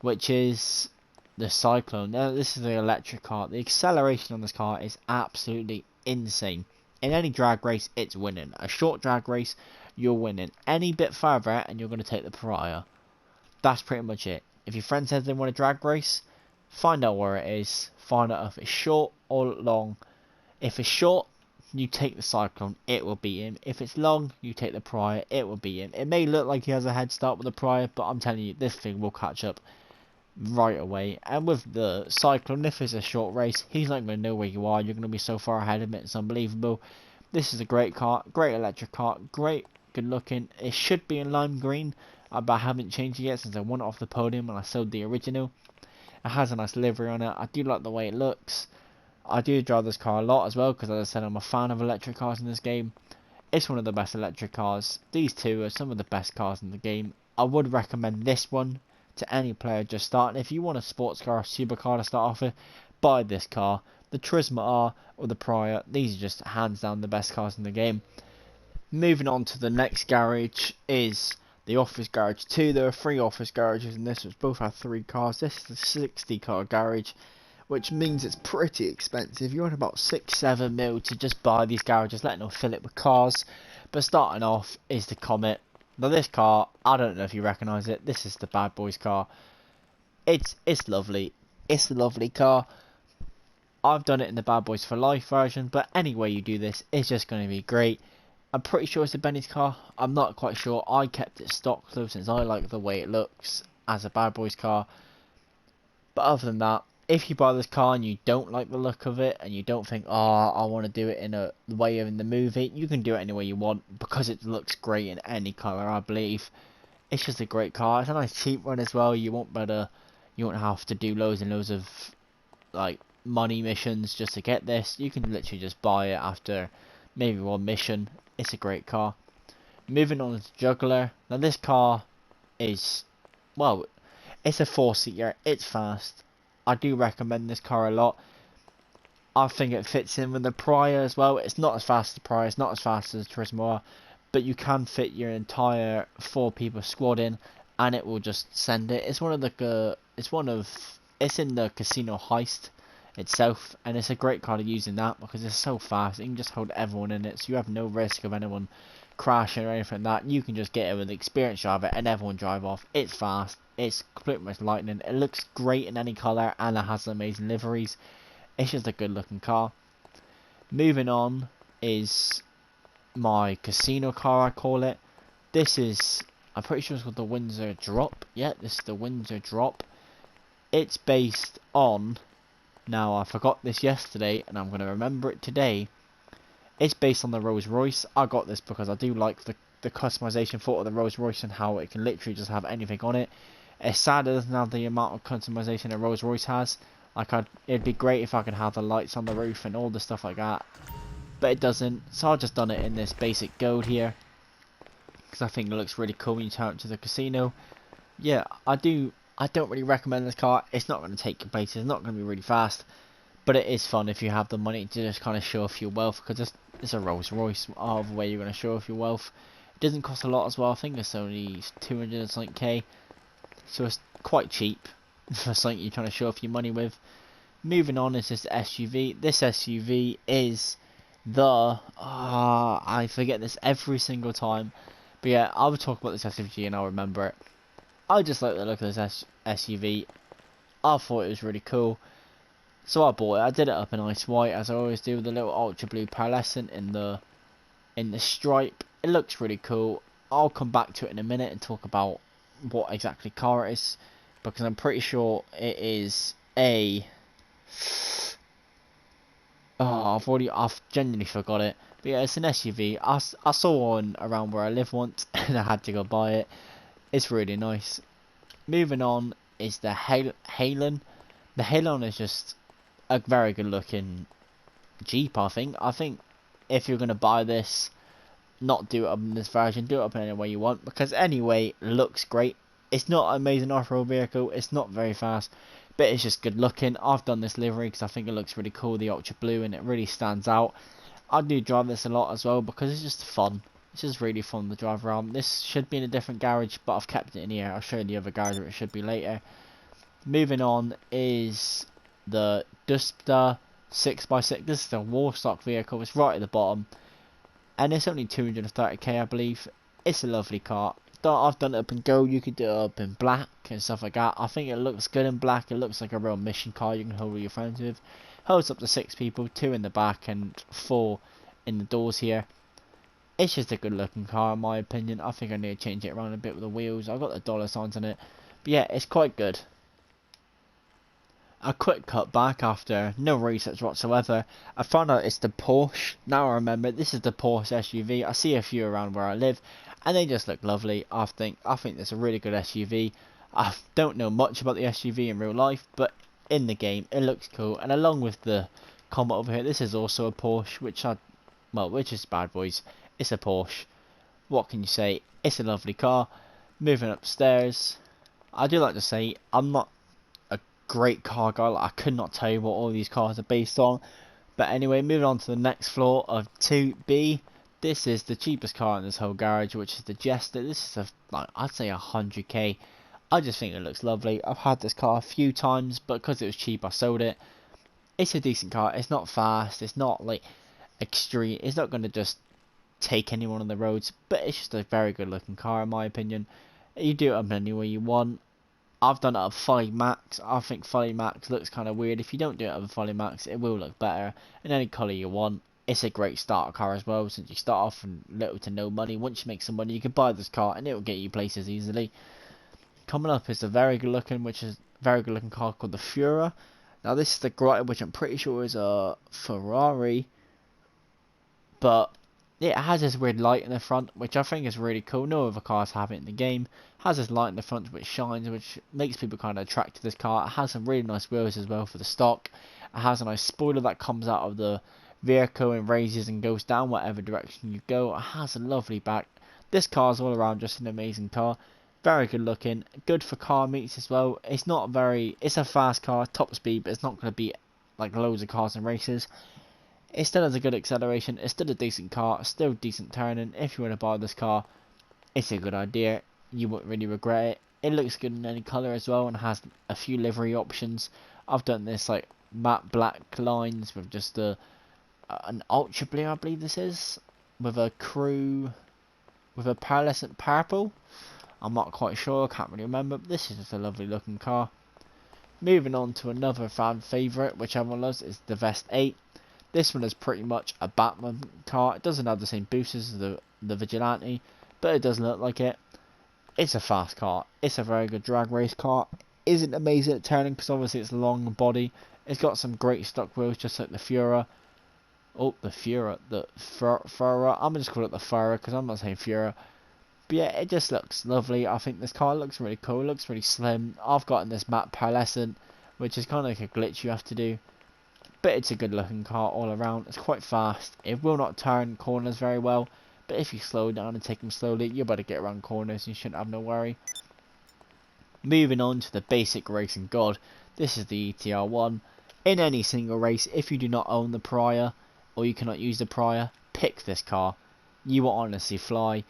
which is the Cyclone. Now, this is the electric car. The acceleration on this car is absolutely insane. In any drag race, it's winning. A short drag race, you're winning. Any bit further, and you're going to take the Pariah. That's pretty much it. If your friend says they want a drag race, find out where it is. Find out if it's short or long. If it's short, you take the Cyclone, it will beat him. If it's long, you take the Pariah, it will beat him. It may look like he has a head start with the Pariah, but I'm telling you, this thing will catch up right away. And with the Cyclone, if it's a short race, he's not going to know where you are. You're going to be so far ahead of him, it's unbelievable. This is a great car, great electric car, great, good looking. It should be in lime green, but I haven't changed it yet since I won it off the podium when I sold the original. It has a nice livery on it. I do like the way it looks. I do drive this car a lot as well because, as I said, I'm a fan of electric cars in this game. It's one of the best electric cars. These two are some of the best cars in the game. I would recommend this one to any player just starting. If you want a sports car or supercar to start off with, buy this car. The Turismo R or the Pariah, these are just hands down the best cars in the game. Moving on to the next garage is the office garage 2. There are 3 office garages in this, which both have 3 cars. This is a 60 car garage, which means it's pretty expensive. You're on about 6-7 mil to just buy these garages, letting them fill it with cars. But starting off is the Comet. Now this car, I don't know if you recognise it. This is the Bad Boys car. It's lovely. It's a lovely car. I've done it in the Bad Boys for Life version, but any way you do this, it's just going to be great. I'm pretty sure it's a Benny's car. I'm not quite sure. I kept it stock though, since I like the way it looks as a Bad Boys car. But other than that, if you buy this car and you don't like the look of it, and you don't think, oh, I want to do it in a way in the movie, you can do it any way you want because it looks great in any colour, I believe. It's just a great car. It's a nice cheap one as well. You won't have to do loads and loads of like money missions just to get this. You can literally just buy it after maybe one mission. It's a great car. Moving on to Juggler. Now this car is, well, it's a 4-seater. It's fast. I do recommend this car a lot. I think it fits in with the Pariah as well. It's not as fast as the Pariah. It's not as fast as the Turismo, but you can fit your entire 4-people squad in, and it will just send it. It's in the casino heist. itself, and it's a great car to use in that because it's so fast. You can just hold everyone in it, so you have no risk of anyone crashing or anything like that. You can just get it with an experienced driver and everyone drive off. It's fast, it's pretty much lightning, it looks great in any colour, and it has amazing liveries. It's just a good looking car. Moving on is my casino car, I call it. This is, I'm pretty sure it's called the Windsor Drop. Yeah, this is the Windsor Drop. It's based on, now I forgot this yesterday and I'm going to remember it today. It's based on the Rolls Royce. I got this because I do like the customization for the Rolls Royce and how it can literally just have anything on it. It's sad it doesn't have the amount of customization a Rolls Royce has. Like, it'd be great if I could have the lights on the roof and all the stuff like that, but it doesn't. So I've just done it in this basic gold here because I think it looks really cool when you turn it to the casino. Yeah, I don't really recommend this car. It's not going to take you places. It's not going to be really fast, but it is fun if you have the money to just kind of show off your wealth, because it's a Rolls Royce. Of a way you're going to show off your wealth. It doesn't cost a lot as well. I think it's only 200 and something K, so it's quite cheap for something you're trying to show off your money with. Moving on is this SUV. This SUV is the I forget this every single time, but yeah, I would talk about this SUV and I'll remember it. I just like the look of this SUV. I thought it was really cool, so I bought it. I did it up in ice white, as I always do, with the little ultra blue pearlescent in the stripe. It looks really cool. I'll come back to it in a minute and talk about what exactly car it is, because I'm pretty sure it is a I've genuinely forgot it. But yeah, it's an SUV. I saw one around where I live once and I had to go buy it. It's really nice. Moving on is the Halon. The Halon is just a very good looking Jeep, I think. I think if you're going to buy this, not do it up in this version, do it up in any way you want, because anyway, it looks great. It's not an amazing off-road vehicle, it's not very fast, but it's just good looking. I've done this livery because I think it looks really cool, the ultra blue, and it really stands out. I do drive this a lot as well because it's just fun. It's just really fun to drive around. This should be in a different garage, but I've kept it in here. I'll show you the other garage where it should be later. Moving on is the Duster 6x6. This is a war stock vehicle. It's right at the bottom, and it's only 230k, I believe. It's a lovely car. I've done it up in gold. You could do it up in black and stuff like that. I think it looks good in black. It looks like a real mission car you can hold with your friends with. Holds up to 6 people, 2 in the back and 4 in the doors here. It's just a good looking car in my opinion. I think I need to change it around a bit with the wheels. I've got the dollar signs on it, but yeah, it's quite good. A quick cut back after no research whatsoever. I found out it's the Porsche. Now I remember, this is the Porsche SUV. I see a few around where I live, and they just look lovely. I think it's a really good SUV. I don't know much about the SUV in real life, but in the game it looks cool. And along with the Comet over here, this is also a Porsche, which is bad boys. It's a Porsche. What can you say? It's a lovely car. Moving upstairs, I do like to say I'm not a great car guy. Like, I could not tell you what all these cars are based on. But anyway, moving on to the next floor of 2B. This is the cheapest car in this whole garage, which is the Jester. This is I'd say 100k. I just think it looks lovely. I've had this car a few times, but because it was cheap, I sold it. It's a decent car. It's not fast. It's not like extreme. It's not going to just take anyone on the roads, but it's just a very good looking car in my opinion. You do it up any way you want. I've done it up fully max. I think fully max looks kind of weird. If you don't do it up fully max, it will look better in any colour you want. It's a great starter car as well, since you start off with little to no money. Once you make some money, you can buy this car and it will get you places easily. Coming up is a very good looking car called the Fura. Now this is the Grotta, which I'm pretty sure is a Ferrari, but yeah, it has this weird light in the front, which I think is really cool. No other cars have it in the game. It has this light in the front which shines, which makes people kind of attracted to this car. It has some really nice wheels as well for the stock. It has a nice spoiler that comes out of the vehicle and raises and goes down whatever direction you go. It has a lovely back. This car is all around just an amazing car. Very good looking. Good for car meets as well. It's a fast car, top speed, but it's not going to be like loads of cars and races. It still has a good acceleration. It's still a decent car. Still decent turning. If you want to buy this car, it's a good idea. You won't really regret it. It looks good in any colour as well and has a few livery options. I've done this like matte black lines with just an ultra blue, I believe this is, with a crew with a pearlescent purple. I'm not quite sure, I can't really remember, but this is just a lovely looking car. Moving on to another fan favourite, which everyone loves, is the Vest 8. This one is pretty much a Batman car. It doesn't have the same boosts as the Vigilante, but it does look like it. It's a fast car. It's a very good drag race car. Isn't amazing at turning because obviously it's long body. It's got some great stock wheels just like the Fura. Oh, the Fura. The Fura. I'm just call it the Fura because I'm not saying Fura. But yeah, it just looks lovely. I think this car looks really cool. It looks really slim. I've gotten this matte pearlescent, which is kind of like a glitch you have to do. But it's a good looking car all around. It's quite fast. It will not turn corners very well. But if you slow down and take them slowly, you're about to get around corners. You shouldn't have no worry. Moving on to the basic racing god. This is the ETR1. In any single race, if you do not own the Prior, or you cannot use the Prior, pick this car. You will honestly fly.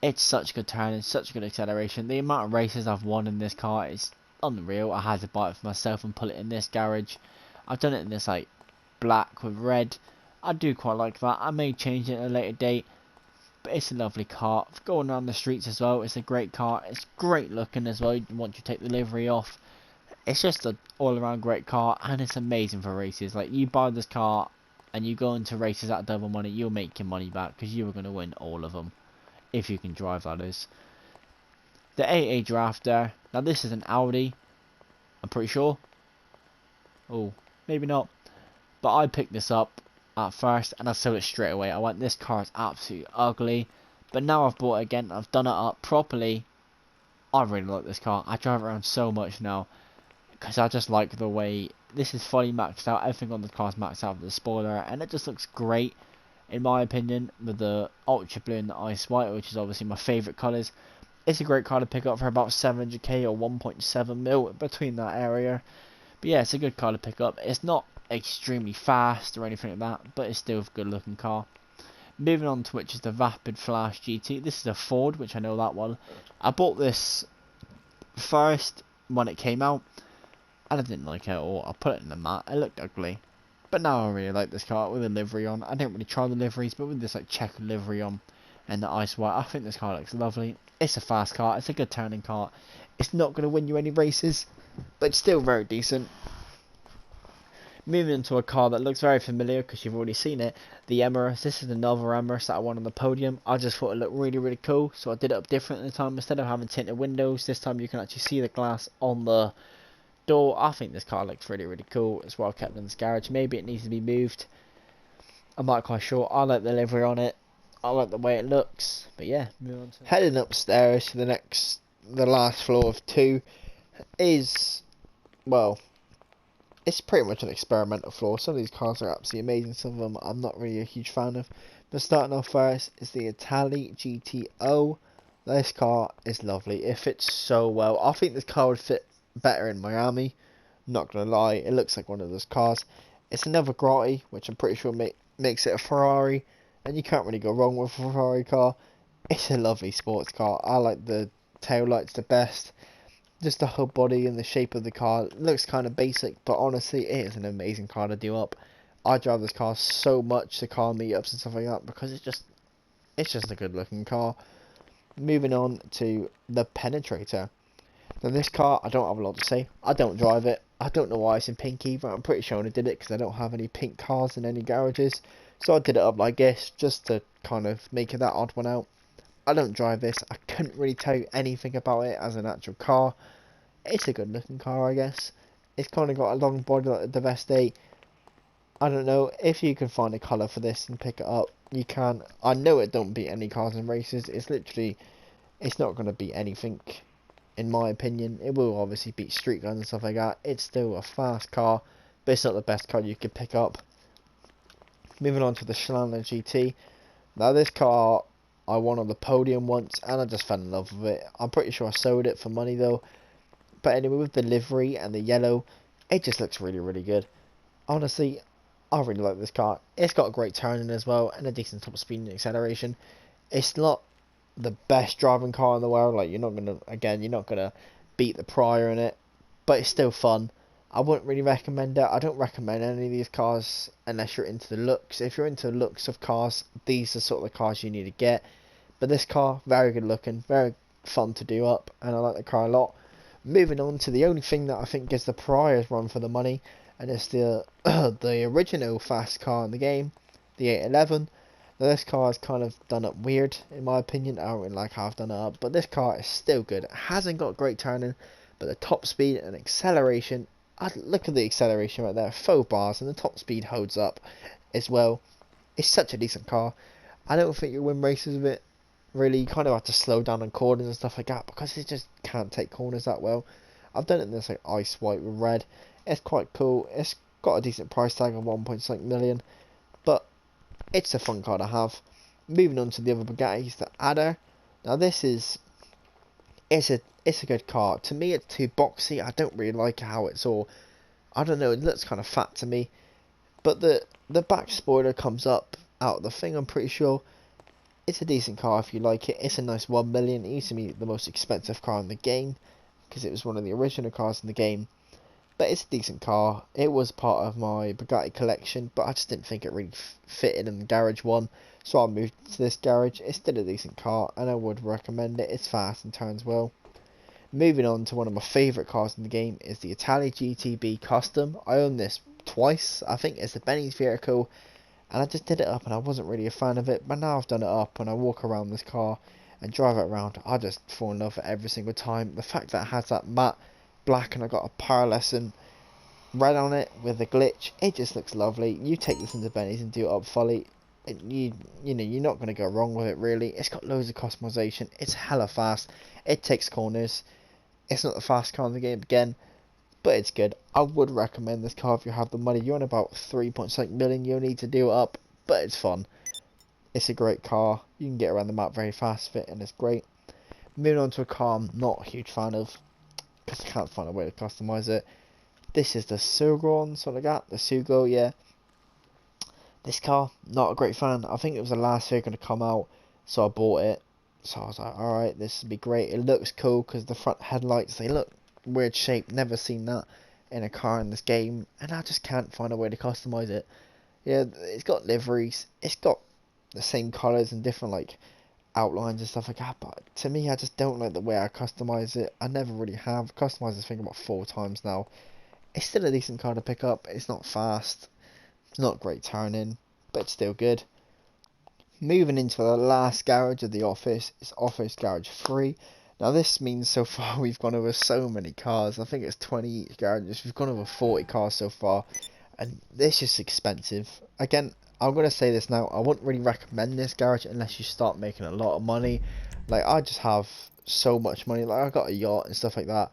It's such good turning, such good acceleration. The amount of races I've won in this car is unreal. I had to buy it for myself and put it in this garage. I've done it in this like black with red. I do quite like that. I may change it at a later date. But it's a lovely car. Going around the streets as well, it's a great car. It's great looking as well once you take the livery off. It's just an all around great car, and it's amazing for races. Like, you buy this car and you go into races at double money, you'll make your money back because you are going to win all of them. If you can drive, that is. The 8A Drafter. Now this is an Audi, I'm pretty sure. Oh, maybe not. But I picked this up at first and I sold it straight away. I went, this car is absolutely ugly. But now I've bought it again, I've done it up properly. I really like this car. I drive it around so much now because I just like the way this is fully maxed out. Everything on the car is maxed out with the spoiler, and it just looks great in my opinion with the ultra blue and the ice white, which is obviously my favourite colours. It's a great car to pick up for about 700k or 1.7 mil between that area. But yeah, it's a good car to pick up. It's not extremely fast or anything like that, but it's still a good looking car. Moving on to which is the Rapid Flash GT. This is a Ford, which I know that one. I bought this first when it came out, and I didn't like it at all. I put it in the mat. It looked ugly. But now I really like this car with the livery on. I didn't really try the liveries, but with this like checkered livery on and the ice white, I think this car looks lovely. It's a fast car. It's a good turning car. It's not going to win you any races, but it's still very decent. Moving into a car that looks very familiar because you've already seen it, the Emirates. This is another Emirates that I won on the podium. I just thought it looked really, really cool, so I did it up different this time. Instead of having tinted windows, this time you can actually see the glass on the door. I think this car looks really, really cool. It's well kept in this garage. Maybe it needs to be moved. I'm not quite sure. I like the livery on it. I like the way it looks. But yeah, move on to heading upstairs to the last floor of 2 is, well, it's pretty much an experimental floor. Some of these cars are absolutely amazing. Some of them I'm not really a huge fan of. But starting off first is the Italy GTO. This car is lovely. It fits so well. I think this car would fit better in Miami. Not gonna lie, it looks like one of those cars. It's another Grotti, which I'm pretty sure makes it a Ferrari, and you can't really go wrong with a Ferrari car. It's a lovely sports car. I like the tail lights the best. Just the whole body and the shape of the car looks kind of basic, but honestly, it is an amazing car to do up. I drive this car so much to car meetups and stuff like that because it's just a good looking car. Moving on to the Penetrator. Now this car, I don't have a lot to say. I don't drive it. I don't know why it's in pink either. I'm pretty sure I did it because I don't have any pink cars in any garages. So I did it up like this just to kind of make it that odd one out. I don't drive this. I couldn't really tell you anything about it as an actual car. It's a good looking car, I guess. It's kind of got a long body like the Vest 8. I don't know if you can find a colour for this and pick it up. You can. I know it don't beat any cars in races. It's literally, it's not going to beat anything. In my opinion, it will obviously beat street guns and stuff like that. It's still a fast car, but it's not the best car you could pick up. Moving on to the Schlander GT. Now this car, I won on the podium once, and I just fell in love with it. I'm pretty sure I sold it for money though. But anyway, with the livery and the yellow, it just looks really, really good. Honestly, I really like this car. It's got a great turning as well, and a decent top speed and acceleration. It's not the best driving car in the world. Like, you're not gonna beat the Prior in it, but it's still fun. I wouldn't really recommend it. I don't recommend any of these cars unless you're into the looks. If you're into the looks of cars, these are sort of the cars you need to get. But this car, very good looking, very fun to do up, and I like the car a lot. Moving on to the only thing that I think gives the prize run for the money, and it's the the original fast car in the game, the 811. Now this car is kind of done up weird in my opinion. I don't really like how I've done it up, but this car is still good. It hasn't got great turning, but the top speed and acceleration, look at the acceleration right there, 4 bars, and the top speed holds up as well. It's such a decent car. I don't think you'll win races with it. Really, you kind of have to slow down on corners and stuff like that because it just can't take corners that well. I've done it in this like ice white with red. It's quite cool. It's got a decent price tag of 1.6 million, but it's a fun car to have. Moving on to the other Bugattis, the Adder. Now this is it's a good car. To me, it's too boxy. I don't really like how it's all. I don't know. It looks kind of fat to me, but the back spoiler comes up out of the thing. I'm pretty sure. It's a decent car if you like it. It's a nice 1 million. It used to be the most expensive car in the game because it was one of the original cars in the game. But it's a decent car. It was part of my Bugatti collection, but I just didn't think it really fitted in the garage one. So I moved to this garage. It's still a decent car and I would recommend it. It's fast and turns well. Moving on to one of my favourite cars in the game is the Italia GTB Custom. I own this twice. I think it's the Benny's vehicle. And I just did it up and I wasn't really a fan of it, but now I've done it up and I walk around this car and drive it around, I just fall in love with it every single time. The fact that it has that matte black and I got a power lesson red on it with a glitch, it just looks lovely. You take this into Benny's and do it up fully, and you know you're not going to go wrong with it really. It's got loads of customization, it's hella fast, it takes corners. It's not the fast car in the game again, but it's good. I would recommend this car if you have the money. You're on about 3.6 million. You'll need to do it up, but it's fun. It's a great car. You can get around the map very fast with it, and it's great. Moving on to a car I'm not a huge fan of because I can't find a way to customize it. This is the Sugron, something like that. The Sugo, yeah. This car, not a great fan. I think it was the last vehicle to come out, so I bought it. So I was like, alright, this would be great. It looks cool because the front headlights, they look weird shape. Never seen that in a car in this game, and I just can't find a way to customize it. Yeah, it's got liveries, it's got the same colors and different like outlines and stuff like that, but to me I just don't like the way I customize it. I never really have customized this thing about 4 times now. It's still a decent car to pick up. It's not fast, it's not great turning, but it's still good. Moving into the last garage of the office, it's Office Garage 3. Now this means so far we've gone over so many cars. I think it's 20 each garages. We've gone over 40 cars so far, and this is expensive. Again, I'm going to say this now, I wouldn't really recommend this garage unless you start making a lot of money. Like, I just have so much money. Like, I got a yacht and stuff like that.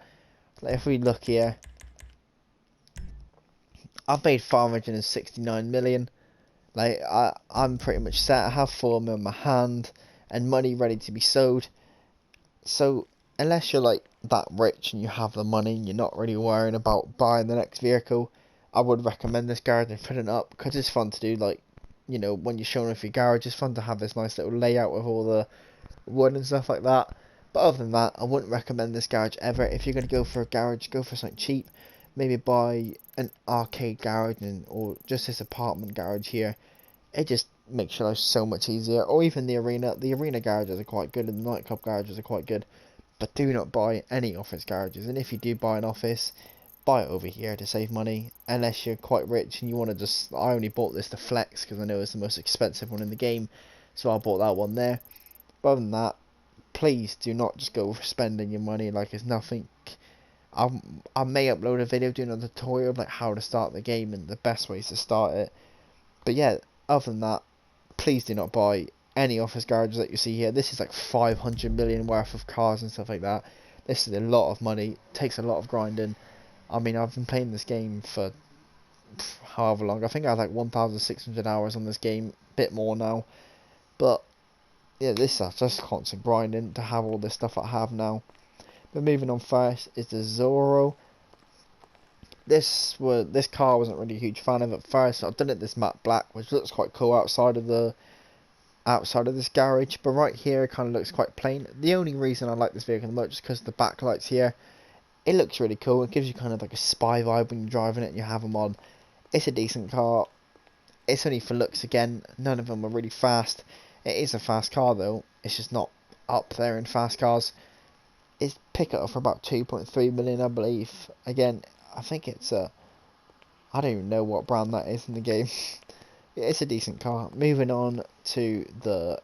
Like, if we look here, I've made 569 million. Like, I'm pretty much set. I have 4 mil in my hand and money ready to be sold. So unless you're like that rich and you have the money and you're not really worrying about buying the next vehicle, I would recommend this garage and putting it up because it's fun to do. Like, you know, when you're showing off your garage, it's fun to have this nice little layout with all the wood and stuff like that. But other than that, I wouldn't recommend this garage ever. If you're going to go for a garage, go for something cheap. Maybe buy an arcade garage or just this apartment garage here. It just makes your life so much easier. Or even the arena. The arena garages are quite good and the nightclub garages are quite good. But do not buy any office garages. And if you do buy an office, buy it over here to save money. Unless you're quite rich and you want to just... I only bought this to flex because I know it's the most expensive one in the game. So I bought that one there. But other than that, please do not just go spending your money like it's nothing. I may upload a video doing a tutorial of like how to start the game and the best ways to start it. But yeah, other than that, please do not buy any office garages that you see here. This is like 500 million worth of cars and stuff like that. This is a lot of money, takes a lot of grinding. I mean, I've been playing this game for however long. I think I have like 1,600 hours on this game, bit more now. But yeah, this is just constant grinding to have all this stuff I have now. But moving on, first is the Zorro. This car wasn't really a huge fan of at first. So I've done it this matte black, which looks quite cool outside of this garage. But right here, it kind of looks quite plain. The only reason I like this vehicle the most is because of the backlights here. It looks really cool. It gives you kind of like a spy vibe when you're driving it and you have them on. It's a decent car. It's only for looks again. None of them are really fast. It is a fast car though. It's just not up there in fast cars. It's picked up for about 2.3 million, I believe. Again, I think it's a... I don't even know what brand that is in the game. It's a decent car. Moving on to the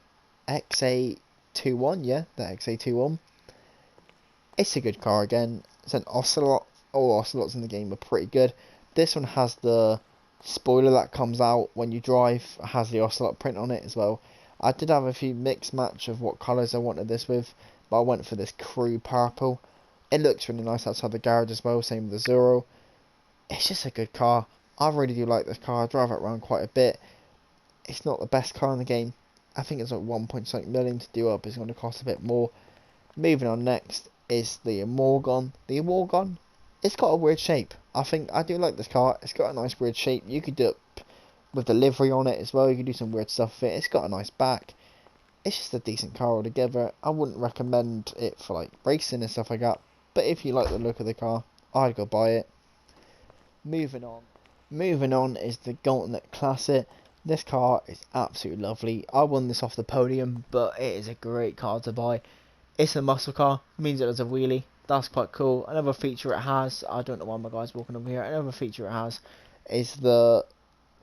XA21, yeah, the XA21. It's a good car again. It's an Ocelot. All Ocelots in the game are pretty good. This one has the spoiler that comes out when you drive. It has the Ocelot print on it as well. I did have a few mixed match of what colours I wanted this with, but I went for this crew purple. It looks really nice outside the garage as well, same with the Zero. It's just a good car. I really do like this car. I drive it around quite a bit. It's not the best car in the game. I think it's like 1.6 million to do up. It's going to cost a bit more. Moving on next is the Morgan. The Morgan, it's got a weird shape. I do like this car. It's got a nice weird shape. You could do it with the livery on it as well. You could do some weird stuff with it. It's got a nice back. It's just a decent car altogether. I wouldn't recommend it for like racing and stuff like that. But if you like the look of the car, I'd go buy it. Moving on is the Gauntlet Classic. This car is absolutely lovely. I won this off the podium, but it is a great car to buy. It's a muscle car, means it does a wheelie. That's quite cool. Another feature it has, I don't know why my guy's walking over here. Another feature it has is the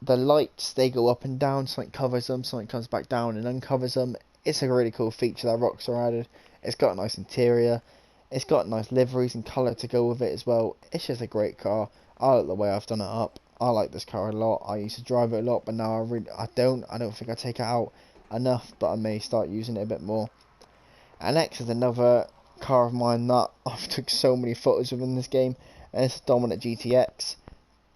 lights. They go up and down. Something covers them, something comes back down and uncovers them. It's a really cool feature that Rockstar added. It's got a nice interior. It's got nice liveries and colour to go with it as well. It's just a great car. I like the way I've done it up. I like this car a lot. I used to drive it a lot, but now I don't think I take it out enough, but I may start using it a bit more. And next is another car of mine that I've took so many photos of in this game, and it's a Dominant GTX.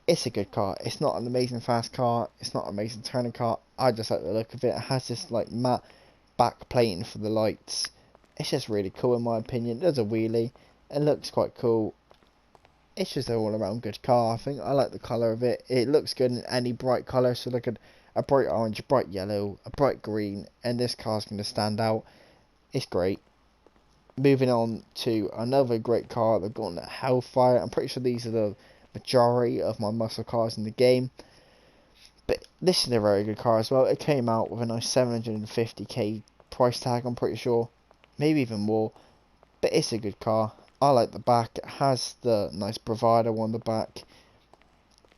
It's a good car. It's not an amazing fast car. It's not an amazing turning car. I just like the look of it. It has this like matte back plating for the lights. It's just really cool in my opinion. It does a wheelie. It looks quite cool. It's just an all around good car. I think I like the colour of it. It looks good in any bright colour. So look at a bright orange, a bright yellow, a bright green, and this car's going to stand out. It's great. Moving on to another great car, the Gauntlet Hellfire. I'm pretty sure these are the majority of my muscle cars in the game. But this is a very good car as well. It came out with a nice 750k price tag, I'm pretty sure. Maybe even more. But it's a good car. I like the back. It has the nice bravado on the back.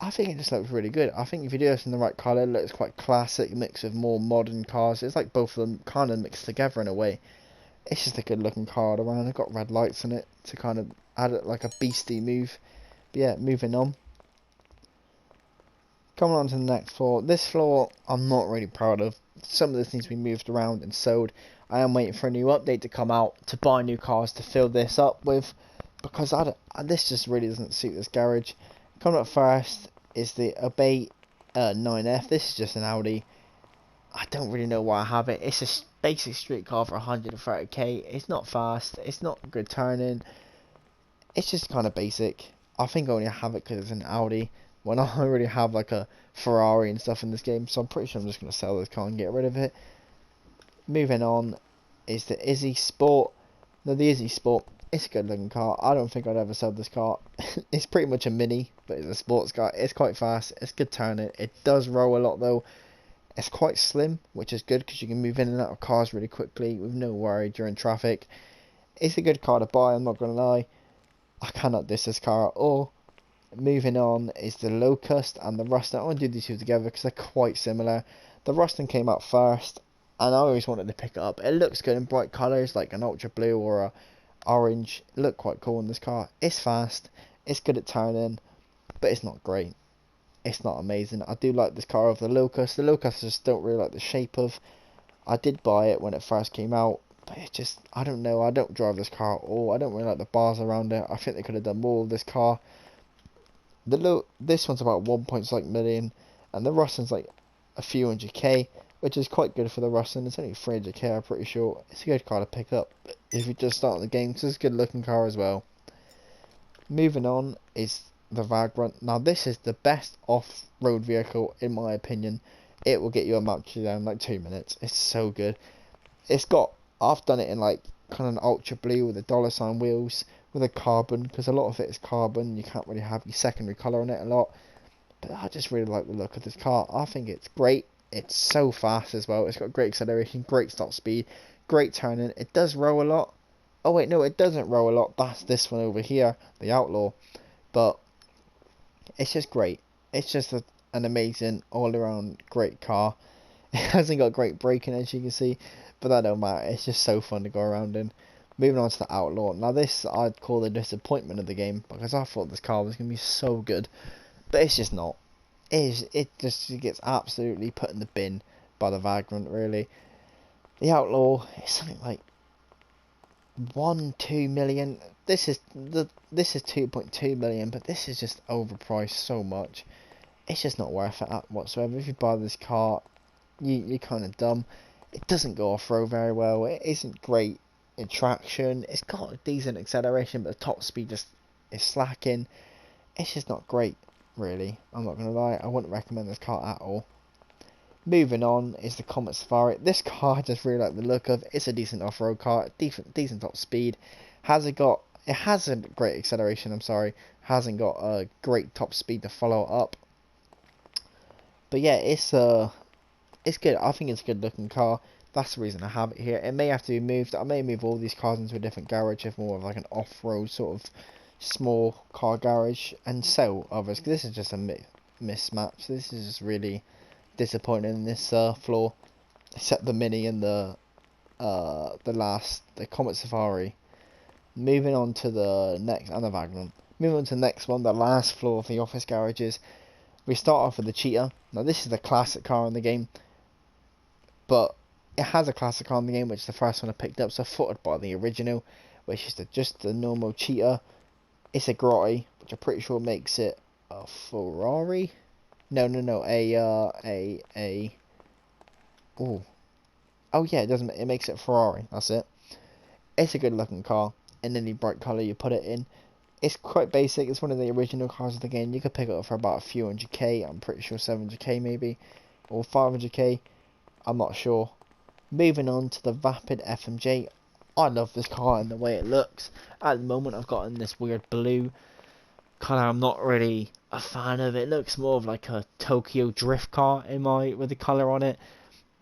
I think it just looks really good. I think if you do this in the right colour, it looks quite classic, mixed with more modern cars. It's like both of them kind of mixed together in a way. It's just a good looking car around. I've got red lights on it to kind of add it like a beastie move. But yeah, moving on. Coming on to the next floor. This floor I'm not really proud of. Some of this needs to be moved around and sold. I am waiting for a new update to come out to buy new cars to fill this up with, because this just really doesn't suit this garage. Coming up first is the Abate 9F. This is just an Audi. I don't really know why I have it. It's a basic street car for 130k. It's not fast. It's not good turning. It's just kind of basic. I think I only have it because it's an Audi, when I already have like a Ferrari and stuff in this game. So I'm pretty sure I'm just going to sell this car and get rid of it. Moving on is the Izzy Sport. Now the Izzy Sport, it's a good looking car. I don't think I'd ever sell this car. It's pretty much a mini, but it's a sports car. It's quite fast. It's good turning. It does roll a lot though. It's quite slim, which is good because you can move in and out of cars really quickly with no worry during traffic. It's a good car to buy, I'm not going to lie. I cannot diss this car at all. Moving on is the Locust and the Rustin. I want to do these two together because they're quite similar. The Rustin came out first, and I always wanted to pick it up. It looks good in bright colours like an ultra blue or a orange. It looked quite cool in this car. It's fast, it's good at turning, but it's not great. It's not amazing. I do like this car over the Locust. The Locust I just don't really like the shape of. I did buy it when it first came out, but it just, I don't know. I don't drive this car at all. I don't really like the bars around it. I think they could have done more with this car. This one's about 1.6 million, and the Rustin's like a few 100k, which is quite good for the Rustin. It's only 300k, I'm pretty sure. It's a good car to pick up if you just start the game, because it's a good looking car as well. Moving on is the Vagrant. Now this is the best off-road vehicle in my opinion. It will get you a map down in like 2 minutes. It's so good. I've done it in like kind of an ultra blue with the $ wheels with a carbon, because a lot of it is carbon. You can't really have your secondary colour on it a lot. But I just really like the look of this car. I think it's great. It's so fast as well. It's got great acceleration, great stop speed, great turning. It does roll a lot. Oh wait, no, it doesn't roll a lot. That's this one over here, the Outlaw. But it's just great. It's just an amazing all-around great car. It hasn't got great braking, as you can see, but that don't matter. It's just so fun to go around in. Moving on to the Outlaw. Now this I'd call the disappointment of the game, because I thought this car was going to be so good, but it's just not. It just gets absolutely put in the bin by the Vagrant, really. The Outlaw is something like 2 million. This is 2.2 million, but this is just overpriced so much. It's just not worth it whatsoever. If you buy this car, you're kind of dumb. It doesn't go off-road very well. It isn't great in traction. It's got a decent acceleration, but the top speed just is slacking. It's just not great, really. I'm not going to lie. I wouldn't recommend this car at all. Moving on is the Comet Safari. This car I just really like the look of. It's a decent off-road car, decent top speed. It has a great acceleration, I'm sorry. Hasn't got a great top speed to follow up. But yeah, it's good. I think it's a good looking car. That's the reason I have it here. It may have to be moved. I may move all these cars into a different garage, if more of like an off-road sort of small car garage, and sell others. Cause this is just a mismatch. This is just really disappointing in this floor, except the Mini and the Comet Safari. Moving on to the next, and the Vagrant. Moving on to the next one, the last floor of the office garages. We start off with the Cheetah. Now this is the classic car in the game, but it has a classic car in the game, which is the first one I picked up, so I thought I'd buy the original, which is just the normal Cheetah. It's a Grotti, which I'm pretty sure makes it a Ferrari. No, oh yeah, it makes it Ferrari. That's it. It's a good looking car in any bright colour you put it in. It's quite basic. It's one of the original cars of the game. You could pick it up for about a few 100k. I'm pretty sure 700k maybe, or 500k. I'm not sure. Moving on to the Vapid FMJ. I love this car and the way it looks. At the moment I've got in this weird blue colour. I'm not really a fan of it. It looks more of like a Tokyo drift car with the colour on it.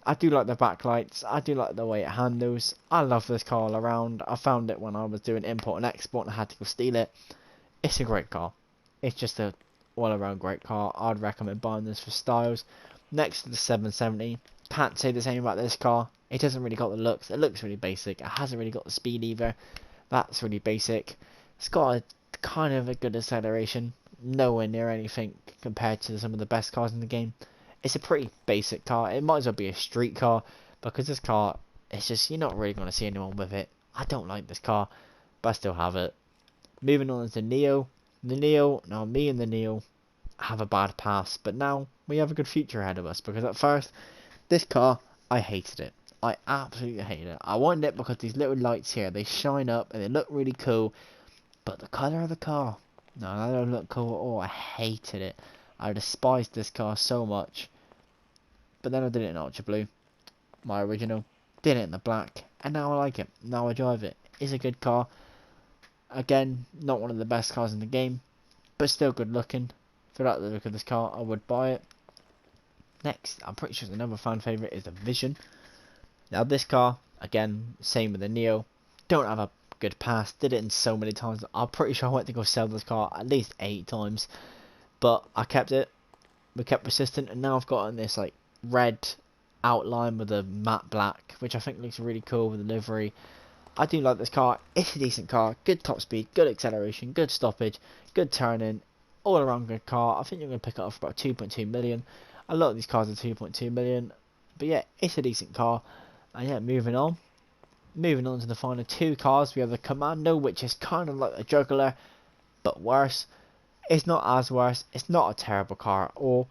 I do like the backlights. I do like the way it handles. I love this car all around. I found it when I was doing import and export and I had to go steal it. It's a great car. It's just a all around great car. I'd recommend buying this for styles. Next to the 770. Can't say the same about this car. It doesn't really got the looks. It looks really basic. It hasn't really got the speed either. That's really basic. It's got a kind of a good acceleration. Nowhere near anything compared to some of the best cars in the game. It's a pretty basic car. It might as well be a street car, because this car, it's just, you're not really going to see anyone with it. I don't like this car, but I still have it. Moving on to Neo. The Neo, now me and the Neo have a bad past, but now we have a good future ahead of us, because at first, this car, I hated it. I absolutely hated it. I wanted it because these little lights here, they shine up and they look really cool, but the colour of the car, no, that don't look cool at all. I hated it. I despised this car so much. But then I did it in Ultra Blue, my original. Did it in the black, and now I like it. Now I drive it. It's a good car. Again, not one of the best cars in the game, but still good looking. If you like the look of this car, I would buy it. Next, I'm pretty sure another fan favourite is the Vision. Now this car, again, same with the Neo. Don't have a good past. Did it in so many times. I'm pretty sure I went to go sell this car at least 8 times. But I kept it. We kept persistent, and now I've got on this like red outline with a matte black, which I think looks really cool with the livery. I do like this car. It's a decent car. Good top speed, good acceleration, good stoppage, good turning, all around good car. I think you're going to pick it up for about 2.2 million. A lot of these cars are 2.2 million. But yeah, it's a decent car. And yeah, moving on. Moving on to the final 2 cars. We have the Commando, which is kind of like a juggler, but worse. It's not as worse. It's not a terrible car at all.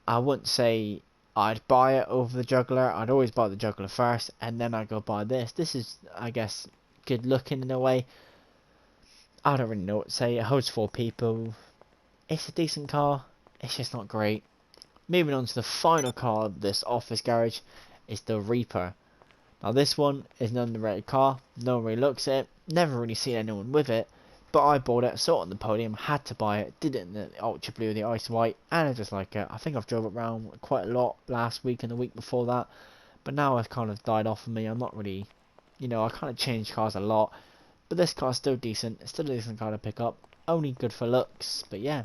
I wouldn't say I'd buy it over the juggler. I'd always buy the juggler first, and then I'd go buy this. This is, I guess, good looking in a way. I don't really know what to say. It holds 4 people. It's a decent car. It's just not great. Moving on to the final car of this office garage is the Reaper. Now this one is an underrated car. No one really looks at it. never really seen anyone with it, but I bought it, saw it on the podium, had to buy it, did it in the ultra blue, the ice white, and I just like it. I think I've drove it around quite a lot last week and the week before that, but now it's kind of died off of me. I'm not really, I kind of change cars a lot, but this car's still decent. It's still a decent car to pick up, only good for looks, but yeah.